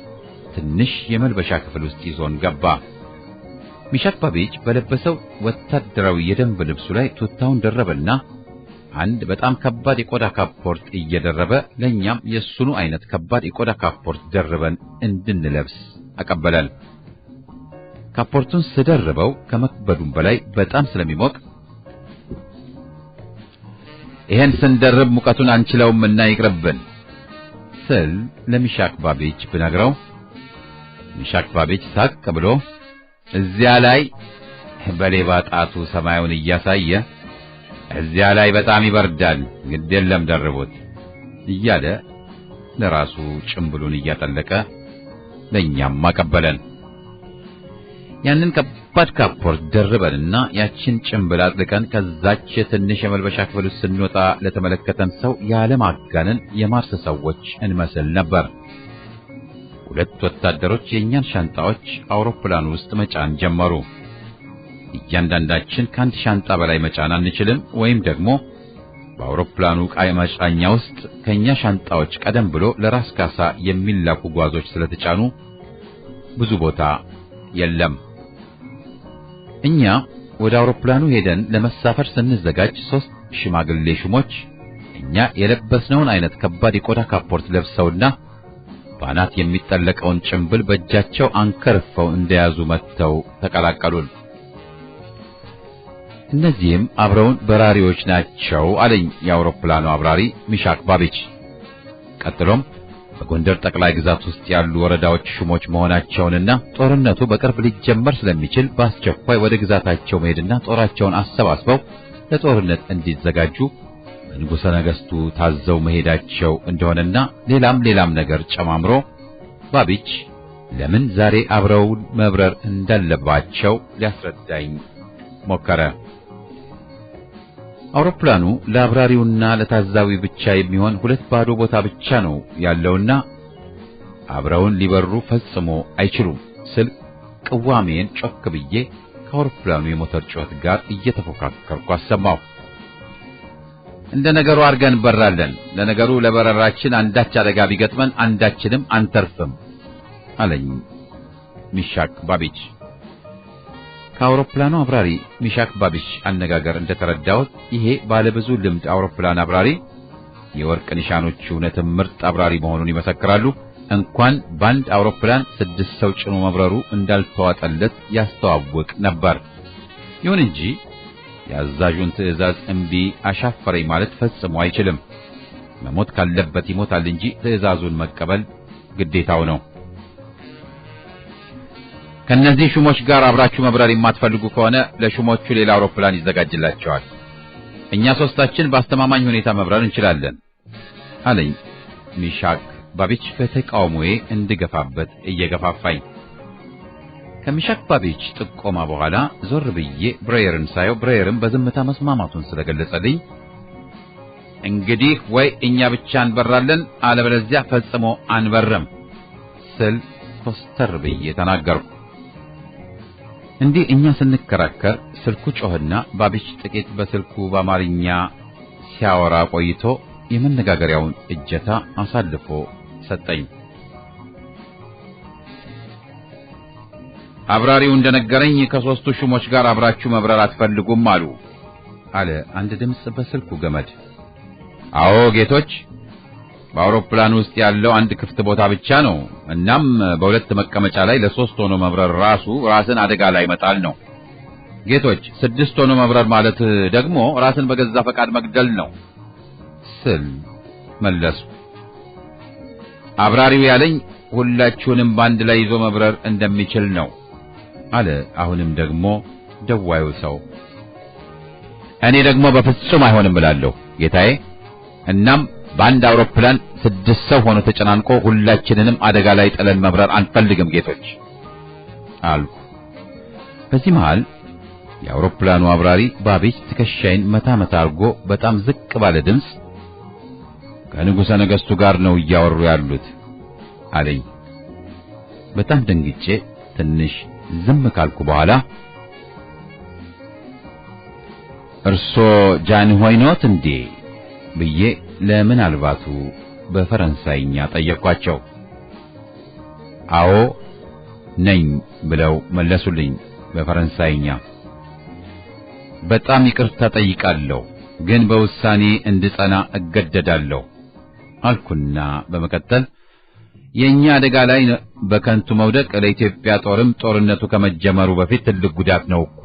ትንሽ የመልበሻ ክፍል ውስጥ ይዞን ገባ። ሚሻክ ባቢች በለበሰው ወታደራዊ የደንብ ልብሱ ላይ ቱታውን ደረበና አንድ በጣም ከባድ የቆዳ ካፖርት እየደረበ ለኛም የሱኑ አይነት ከባድ የቆዳ ካፖርት ደርበን እንድንለብስ አቀበለን። ካፖርቱን ስደርበው ከመክበዱም በላይ በጣም ስለሚሞቅ ይሄን ስንደርብ ሙቀቱን አንችለውምና ይቅርብን ስል ለሚሻክ ባቢች ብነግረው ሚሻክ ባቢች ሳቅ ብሎ እዚያ ላይ በሌባ ጣቱ ሰማዩን እያሳየ እዚያ ላይ በጣም ይበርዳል ግድ የለም ደርቡት እያለ ለራሱ ጭምብሉን እያጠለቀ ለኛም አቀበለን። ያንን ከባድ ካፖርት ደርበንና ያችን ጭምብል አጥልቀን ከዛች ትንሽ የመልበሻ ክፍል ውስጥ ስንወጣ ለተመለከተን ሰው ያለ ማጋነን የማርስ ሰዎች እንመስል ነበር። ሁለት ወታደሮች የኛን ሻንጣዎች አውሮፕላን ውስጥ መጫን ጀመሩ። እያንዳንዳችን ከአንድ ሻንጣ በላይ መጫን አንችልም፣ ወይም ደግሞ በአውሮፕላኑ ዕቃ መጫኛ ውስጥ ከኛ ሻንጣዎች ቀደም ብሎ ለራስ ካሳ የሚላኩ ጓዞች ስለተጫኑ ብዙ ቦታ የለም። እኛ ወደ አውሮፕላኑ ሄደን ለመሳፈር ስንዘጋጅ ሶስት ሽማግሌ ሹሞች እኛ የለበስነውን አይነት ከባድ የቆዳ ካፖርት ለብሰውና ባናት የሚጠለቀውን ጭምብል በእጃቸው አንከርፈው እንደያዙ መጥተው ተቀላቀሉን። እነዚህም አብረውን በራሪዎች ናቸው አለኝ የአውሮፕላኑ አብራሪ ሚሻክ ባቢች። ቀጥሎም በጎንደር ጠቅላይ ግዛት ውስጥ ያሉ ወረዳዎች ሹሞች መሆናቸውንና ጦርነቱ በቅርብ ሊጀመር ስለሚችል በአስቸኳይ ወደ ግዛታቸው መሄድና ጦራቸውን አሰባስበው ለጦርነት እንዲዘጋጁ ንጉሠ ነገሥቱ ታዘው መሄዳቸው እንደሆነና ሌላም ነገር ጨማምሮ ባቢች ለምን ዛሬ አብረው መብረር እንዳለባቸው ሊያስረዳኝ ሞከረ። አውሮፕላኑ ለአብራሪውና ለታዛዊ ብቻ የሚሆን ሁለት ባዶ ቦታ ብቻ ነው ያለውና አብረውን ሊበሩ ፈጽሞ አይችሉም ስል ቅዋሜን ጮክ ብዬ ከአውሮፕላኑ የሞተር ጩኸት ጋር እየተፎካከርኩ አሰማው። እንደ ነገሩ አድርገን በራለን። ለነገሩ ለበረራችን አንዳች አደጋ ቢገጥመን አንዳችንም አንተርፍም አለኝ ሚሻክ ባቢች። ከአውሮፕላኑ አብራሪ ሚሻክ ባቢች አነጋገር እንደተረዳሁት ይሄ ባለብዙ ልምድ አውሮፕላን አብራሪ የወርቅ ኒሻኖቹ እውነትም ምርጥ አብራሪ መሆኑን ይመሰክራሉ። እንኳን ባንድ አውሮፕላን 6 ሰው ጭኖ መብረሩ እንዳልተዋጠለት ያስተዋውቅ ነበር። ይሁን እንጂ የአዛዡን ትዕዛዝ እምቢ አሻፈረኝ ማለት ፈጽሞ አይችልም። መሞት ካለበት ይሞታል እንጂ ትዕዛዙን መቀበል ግዴታው ነው። ከነዚህ ሹሞች ጋር አብራችሁ መብረር የማትፈልጉ ከሆነ ለሹሞቹ ሌላ አውሮፕላን ይዘጋጅላቸዋል። እኛ ሶስታችን በአስተማማኝ ሁኔታ መብረር እንችላለን አለኝ ሚሻክ ባቢች በተቃውሞዬ እንድገፋበት እየገፋፋኝ። ከሚሻክ ባቢች ጥቆማ በኋላ ዞር ብዬ ብሬየርን ሳየው ብሬየርን በዝምታ መስማማቱን ስለገለጸልኝ እንግዲህ ወይ እኛ ብቻ እንበራለን አለበለዚያ ፈጽሞ አንበርም ስል ኮስተር ብዬ ተናገርኩ። እንዲህ እኛ ስንከራከር ስልኩ ጮህና ባቢች ጥቂት በስልኩ በአማርኛ ሲያወራ ቆይቶ የመነጋገሪያውን እጀታ አሳልፎ ሰጠኝ። አብራሪው እንደነገረኝ ከሶስቱ ሹሞች ጋር አብራችሁ መብረር አትፈልጉም አለ አንድ ድምጽ በስልኩ ገመድ። አዎ ጌቶች፣ በአውሮፕላን ውስጥ ያለው አንድ ክፍት ቦታ ብቻ ነው። እናም በሁለት መቀመጫ ላይ ለሶስት ሆኖ መብረር ራስን አደጋ ላይ መጣል ነው። ጌቶች፣ 6 ሆኖ መብረር ማለት ደግሞ ራስን በገዛ ፈቃድ መግደል ነው ስል መለሱ። አብራሪው ያለኝ ሁላችሁንም ባንድ ላይ ይዞ መብረር እንደሚችል ነው አለ አሁንም ደግሞ ደዋዩ ሰው። እኔ ደግሞ በፍጹም አይሆንም ብላለሁ ጌታዬ። እናም በአንድ አውሮፕላን 6 ሰው ሆኖ ተጨናንቆ ሁላችንንም አደጋ ላይ ጥለን መብረር አንፈልግም ጌቶች አልኩ። በዚህ መሃል የአውሮፕላኑ አብራሪ ባቢች ትከሻይን መታ አድርጎ በጣም ዝቅ ባለ ድምፅ ከንጉሠ ነገሥቱ ጋር ነው እያወሩ ያሉት አለኝ። በጣም ደንግጬ ትንሽ ዝም ካልኩ በኋላ እርሶ ጃንሆይ ኖት እንዴ ብዬ ለምናልባቱ በፈረንሳይኛ ጠየቅኳቸው። አዎ ነኝ ብለው መለሱልኝ በፈረንሳይኛ። በጣም ይቅርታ ጠይቃለሁ፣ ግን በውሳኔ እንድጸና እገደዳለሁ አልኩና በመቀጠል የኛ አደጋ ላይ በከንቱ መውደቅ ለኢትዮጵያ ጦርም ጦርነቱ ከመጀመሩ በፊት ትልቅ ጉዳት ነው እኮ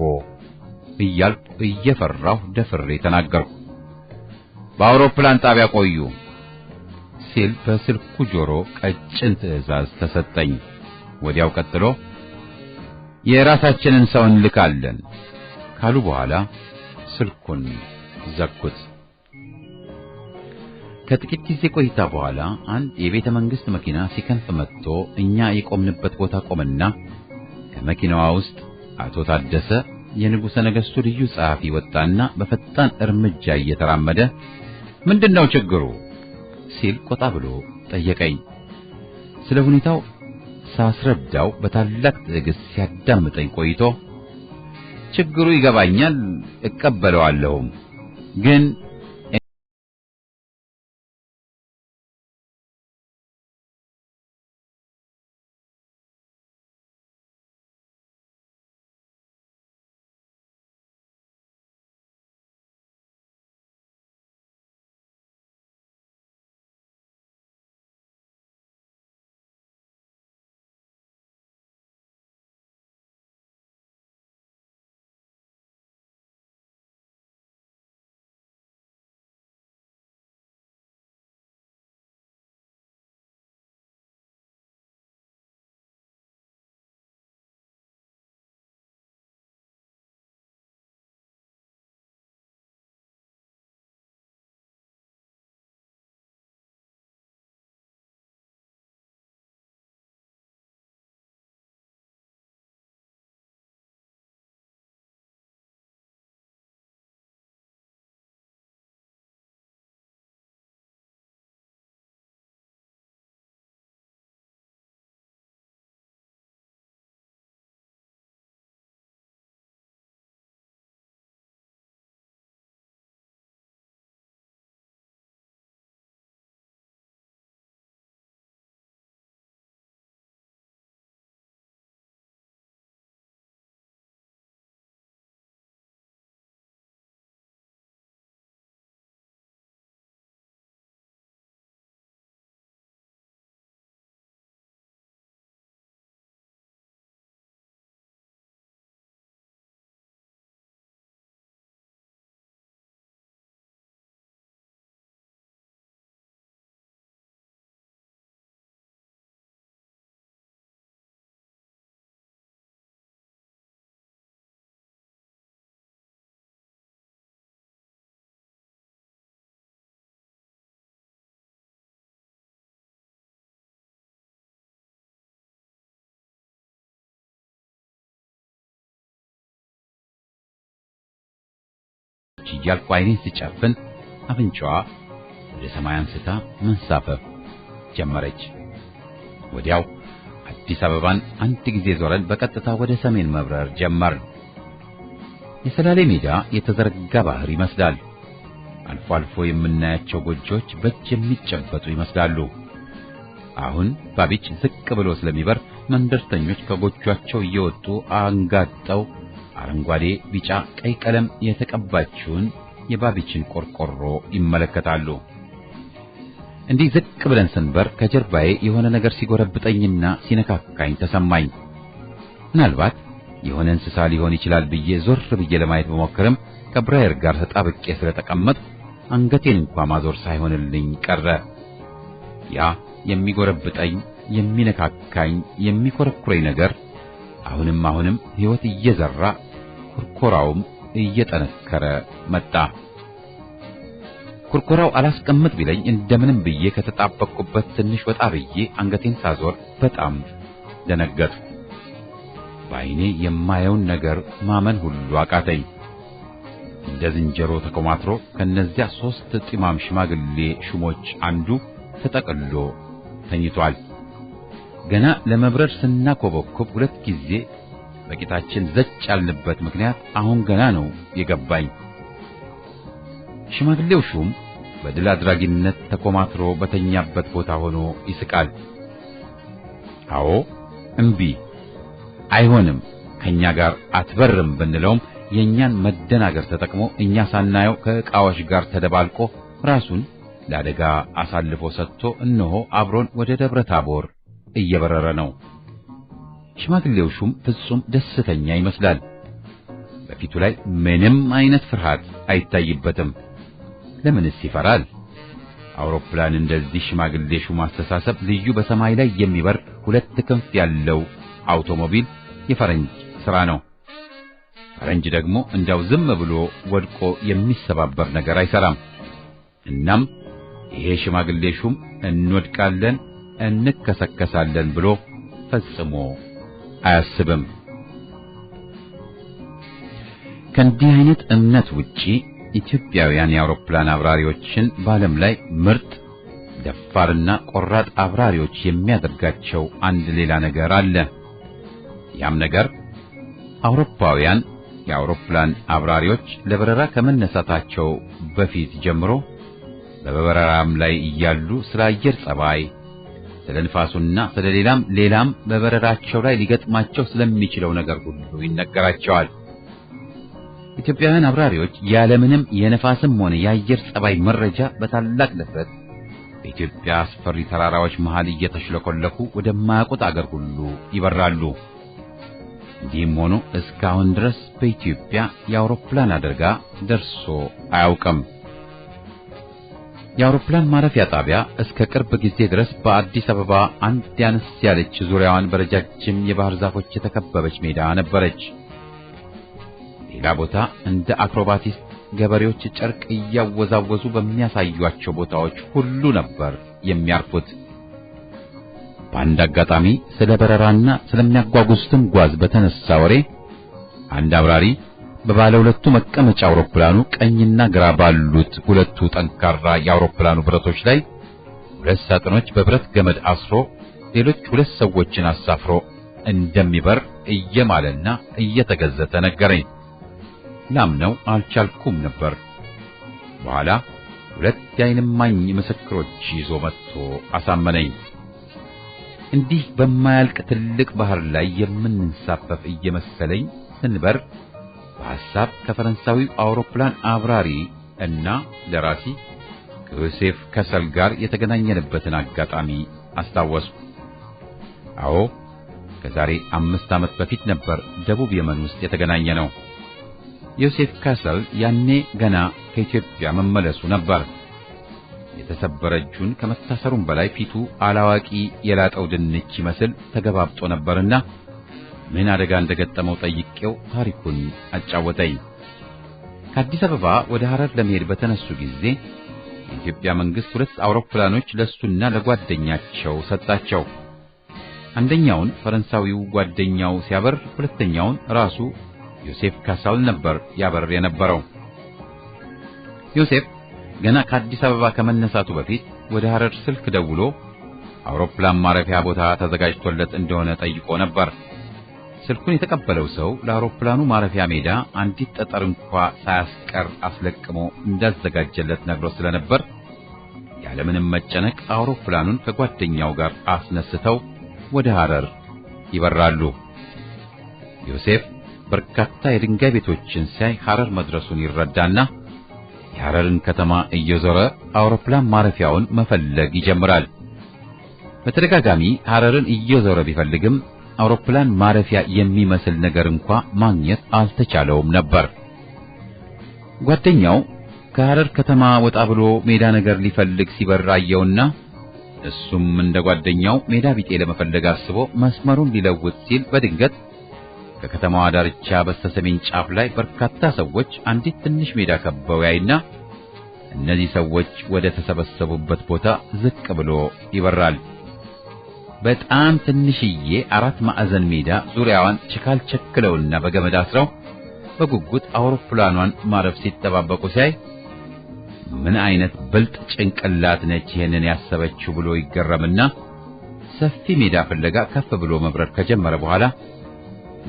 እያልኩ እየፈራሁ ደፍሬ ተናገርኩ። በአውሮፕላን ጣቢያ ቆዩ ሲል በስልኩ ጆሮ ቀጭን ትዕዛዝ ተሰጠኝ። ወዲያው ቀጥሎ የራሳችንን ሰው እንልካለን ካሉ በኋላ ስልኩን ዘጉት። ከጥቂት ጊዜ ቆይታ በኋላ አንድ የቤተ መንግስት መኪና ሲከንፍ መጥቶ እኛ የቆምንበት ቦታ ቆመና ከመኪናዋ ውስጥ አቶ ታደሰ የንጉሠ ነገሥቱ ልዩ ጸሐፊ ወጣና በፈጣን እርምጃ እየተራመደ ምንድነው ችግሩ ሲል ቆጣ ብሎ ጠየቀኝ። ስለ ሁኔታው ሳስረዳው በታላቅ ትዕግስት ሲያዳምጠኝ ቆይቶ ችግሩ ይገባኛል፣ እቀበለዋለሁም፣ ግን እያልኩ ዓይኔን ሲጨፍን አፍንጫዋ ወደ ሰማይ አንስታ መንሳፈፍ ጀመረች። ወዲያው አዲስ አበባን አንድ ጊዜ ዞረን በቀጥታ ወደ ሰሜን መብረር ጀመርን። የሰላሌ ሜዳ የተዘረጋ ባህር ይመስላል። አልፎ አልፎ የምናያቸው ጎጆች በእጅ የሚጨበጡ ይመስላሉ። አሁን ባቢች ዝቅ ብሎ ስለሚበር መንደርተኞች ከጎጆቻቸው እየወጡ አንጋጠው አረንጓዴ፣ ቢጫ፣ ቀይ ቀለም የተቀባችውን የባቢችን ቆርቆሮ ይመለከታሉ። እንዲህ ዝቅ ብለን ስንበር ከጀርባዬ የሆነ ነገር ሲጎረብጠኝና ሲነካካኝ ተሰማኝ። ምናልባት የሆነ እንስሳ ሊሆን ይችላል ብዬ ዞር ብዬ ለማየት በሞክርም ከብራየር ጋር ተጣብቄ ስለተቀመጥኩ አንገቴን እንኳን ማዞር ሳይሆንልኝ ቀረ። ያ የሚጎረብጠኝ፣ የሚነካካኝ፣ የሚኮረኩረኝ ነገር አሁንም ሕይወት እየዘራ ኩርኮራውም እየጠነከረ መጣ። ኩርኮራው አላስቀምጥ ቢለኝ እንደምንም ብዬ ከተጣበቅኩበት ትንሽ ወጣ ብዬ አንገቴን ሳዞር በጣም ደነገጥኩ። በዓይኔ የማየውን ነገር ማመን ሁሉ አቃተኝ። እንደ ዝንጀሮ ተኮማትሮ ከነዚያ 3 ጢማም ሽማግሌ ሹሞች አንዱ ተጠቅሎ ተኝቷል። ገና ለመብረር ስናኮበኮብ 2 ጊዜ በቂታችን ዘጭ ያልንበት ምክንያት አሁን ገና ነው የገባኝ። ሽማግሌው ሹም በድል አድራጊነት ተኮማትሮ በተኛበት ቦታ ሆኖ ይስቃል። አዎ እምቢ አይሆንም ከኛ ጋር አትበርም ብንለውም የኛን መደናገር ተጠቅሞ እኛ ሳናየው ከዕቃዎች ጋር ተደባልቆ ራሱን ለአደጋ አሳልፎ ሰጥቶ እነሆ አብሮን ወደ ደብረ ታቦር እየበረረ ነው። ሽማግሌው ሹም ፍጹም ደስተኛ ይመስላል። በፊቱ ላይ ምንም አይነት ፍርሃት አይታይበትም። ለምንስ ይፈራል? አውሮፕላን እንደዚህ ሽማግሌ ሹም አስተሳሰብ ልዩ በሰማይ ላይ የሚበር 2 ክንፍ ያለው አውቶሞቢል የፈረንጅ ሥራ ነው። ፈረንጅ ደግሞ እንዳው ዝም ብሎ ወድቆ የሚሰባበር ነገር አይሰራም። እናም ይሄ ሽማግሌ ሹም እንወድቃለን እንከሰከሳለን ብሎ ፈጽሞ አያስብም። ከእንዲህ አይነት እምነት ውጪ ኢትዮጵያውያን የአውሮፕላን አብራሪዎችን በዓለም ላይ ምርጥ ደፋርና ቆራጥ አብራሪዎች የሚያደርጋቸው አንድ ሌላ ነገር አለ። ያም ነገር አውሮፓውያን የአውሮፕላን አብራሪዎች ለበረራ ከመነሳታቸው በፊት ጀምሮ በበረራም ላይ እያሉ ስለ አየር ጸባይ፣ ስለ ንፋሱና ስለ ሌላም በበረራቸው ላይ ሊገጥማቸው ስለሚችለው ነገር ሁሉ ይነገራቸዋል። ኢትዮጵያውያን አብራሪዎች ያለምንም የነፋስም ሆነ የአየር ጸባይ መረጃ በታላቅ ድፍረት በኢትዮጵያ አስፈሪ ተራራዎች መሃል እየተሽለኮለኩ ወደማያውቁት አገር ሁሉ ይበራሉ። እንዲህም ሆኖ እስካሁን ድረስ በኢትዮጵያ የአውሮፕላን አደጋ ደርሶ አያውቅም። የአውሮፕላን ማረፊያ ጣቢያ እስከ ቅርብ ጊዜ ድረስ በአዲስ አበባ አንድ ያነስ ያለች ዙሪያዋን በረጃጅም የባህር ዛፎች የተከበበች ሜዳ ነበረች። ሌላ ቦታ እንደ አክሮባቲስት ገበሬዎች ጨርቅ እያወዛወዙ በሚያሳዩአቸው ቦታዎች ሁሉ ነበር የሚያርፉት። በአንድ አጋጣሚ ስለ በረራና ስለሚያጓጉዝ ትንጓዝ በተነሳ ወሬ አንድ አብራሪ በባለ 2 መቀመጫ አውሮፕላኑ ቀኝና ግራ ባሉት 2 ጠንካራ የአውሮፕላኑ ብረቶች ላይ 2 ሳጥኖች በብረት ገመድ አስሮ ሌሎች 2 ሰዎችን አሳፍሮ እንደሚበር እየማለና እየተገዘተ ነገረኝ። ላምነው አልቻልኩም ነበር። በኋላ 2 የዓይን እማኝ ምስክሮች ይዞ መጥቶ አሳመነኝ። እንዲህ በማያልቅ ትልቅ ባህር ላይ የምንንሳፈፍ እየመሰለኝ ስንበር በሐሳብ ከፈረንሳዊው አውሮፕላን አብራሪ እና ደራሲ ከዮሴፍ ከሰል ጋር የተገናኘንበትን አጋጣሚ አስታወስኩ። አዎ ከዛሬ 5 ዓመት በፊት ነበር ደቡብ የመን ውስጥ የተገናኘነው። ዮሴፍ ከሰል ያኔ ገና ከኢትዮጵያ መመለሱ ነበር። የተሰበረ እጁን ከመታሰሩም በላይ ፊቱ አላዋቂ የላጠው ድንች ይመስል ተገባብጦ ነበርና ምን አደጋ እንደገጠመው ጠይቄው ታሪኩን አጫወተኝ። ከአዲስ አበባ ወደ ሐረር ለመሄድ በተነሱ ጊዜ የኢትዮጵያ መንግስት 2 አውሮፕላኖች ለሱና ለጓደኛቸው ሰጣቸው። አንደኛውን ፈረንሳዊው ጓደኛው ሲያበር፣ ሁለተኛውን ራሱ ዮሴፍ ከሰል ነበር ያበር የነበረው። ዮሴፍ ገና ከአዲስ አበባ ከመነሳቱ በፊት ወደ ሐረር ስልክ ደውሎ አውሮፕላን ማረፊያ ቦታ ተዘጋጅቶለት እንደሆነ ጠይቆ ነበር። ስልኩን የተቀበለው ሰው ለአውሮፕላኑ ማረፊያ ሜዳ አንዲት ጠጠር እንኳን ሳያስቀር አስለቅሞ እንዳዘጋጀለት ነግሮ ስለነበር ያለምንም መጨነቅ አውሮፕላኑን ከጓደኛው ጋር አስነስተው ወደ ሐረር ይበራሉ። ዮሴፍ በርካታ የድንጋይ ቤቶችን ሲያይ ሐረር መድረሱን ይረዳና የሐረርን ከተማ እየዞረ አውሮፕላን ማረፊያውን መፈለግ ይጀምራል። በተደጋጋሚ ሐረርን እየዞረ ቢፈልግም አውሮፕላን ማረፊያ የሚመስል ነገር እንኳን ማግኘት አልተቻለውም ነበር። ጓደኛው ከሐረር ከተማ ወጣ ብሎ ሜዳ ነገር ሊፈልግ ሲበራየውና እሱም እንደ ጓደኛው ሜዳ ቢጤ ለመፈለግ አስቦ መስመሩን ሊለውጥ ሲል በድንገት ከከተማዋ ዳርቻ በስተሰሜን ጫፍ ላይ በርካታ ሰዎች አንዲት ትንሽ ሜዳ ከበው ያይና እነዚህ ሰዎች ወደ ተሰበሰቡበት ቦታ ዝቅ ብሎ ይበራል። በጣም ትንሽዬ 4 ማዕዘን ሜዳ ዙሪያዋን ችካል ቸክለውና በገመድ አስረው በጉጉት አውሮፕላኗን ማረፍ ሲጠባበቁ ሲያይ ምን አይነት ብልጥ ጭንቅላት ነች ይሄንን ያሰበችው ብሎ ይገረምና ሰፊ ሜዳ ፍለጋ ከፍ ብሎ መብረር ከጀመረ በኋላ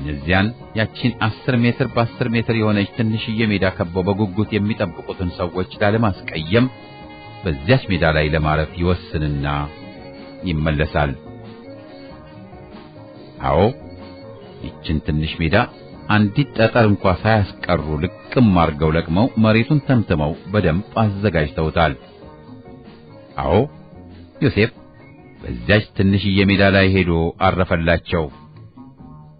እነዚያን ያቺን 10 ሜትር በ10 ሜትር የሆነች ትንሽዬ ሜዳ ከበው በጉጉት የሚጠብቁትን ሰዎች ላለማስቀየም በዚያች ሜዳ ላይ ለማረፍ ይወስንና ይመለሳል። አዎ ይችን ትንሽ ሜዳ አንዲት ጠጠር እንኳን ሳያስቀሩ ልቅም አርገው ለቅመው መሬቱን ተምትመው በደንብ አዘጋጅተውታል። አዎ ዮሴፍ በዚያች ትንሽዬ ሜዳ ላይ ሄዶ አረፈላቸው።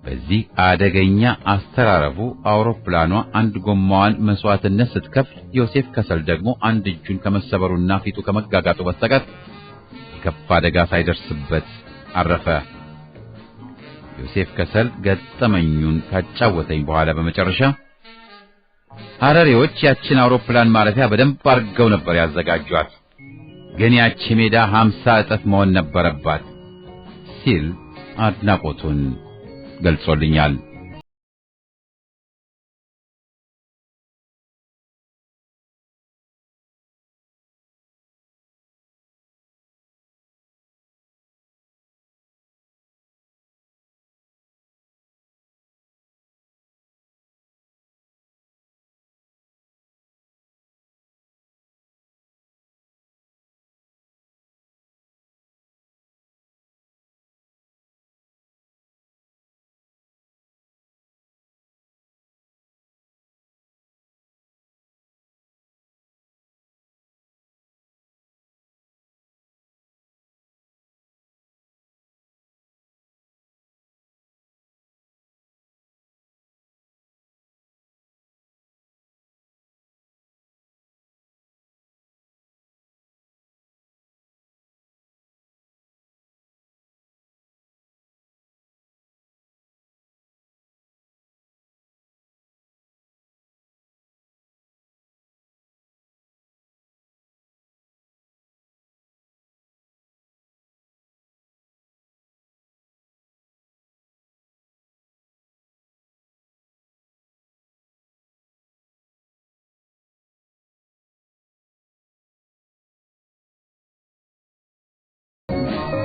በዚህ አደገኛ አስተራረፉ አውሮፕላኗ አንድ ጎማዋን መስዋዕትነት ስትከፍል፣ ዮሴፍ ከሰል ደግሞ አንድ እጁን ከመሰበሩና ፊቱ ከመጋጋጡ በስተቀር የከፋ አደጋ ሳይደርስበት አረፈ። ዮሴፍ ከሰል ገጠመኙን ካጫወተኝ በኋላ በመጨረሻ ሐረሪዎች ያችን አውሮፕላን ማረፊያ በደንብ አድርገው ነበር ያዘጋጇት፣ ግን ያቺ ሜዳ 50 እጥፍ መሆን ነበረባት ሲል አድናቆቱን ገልጾልኛል።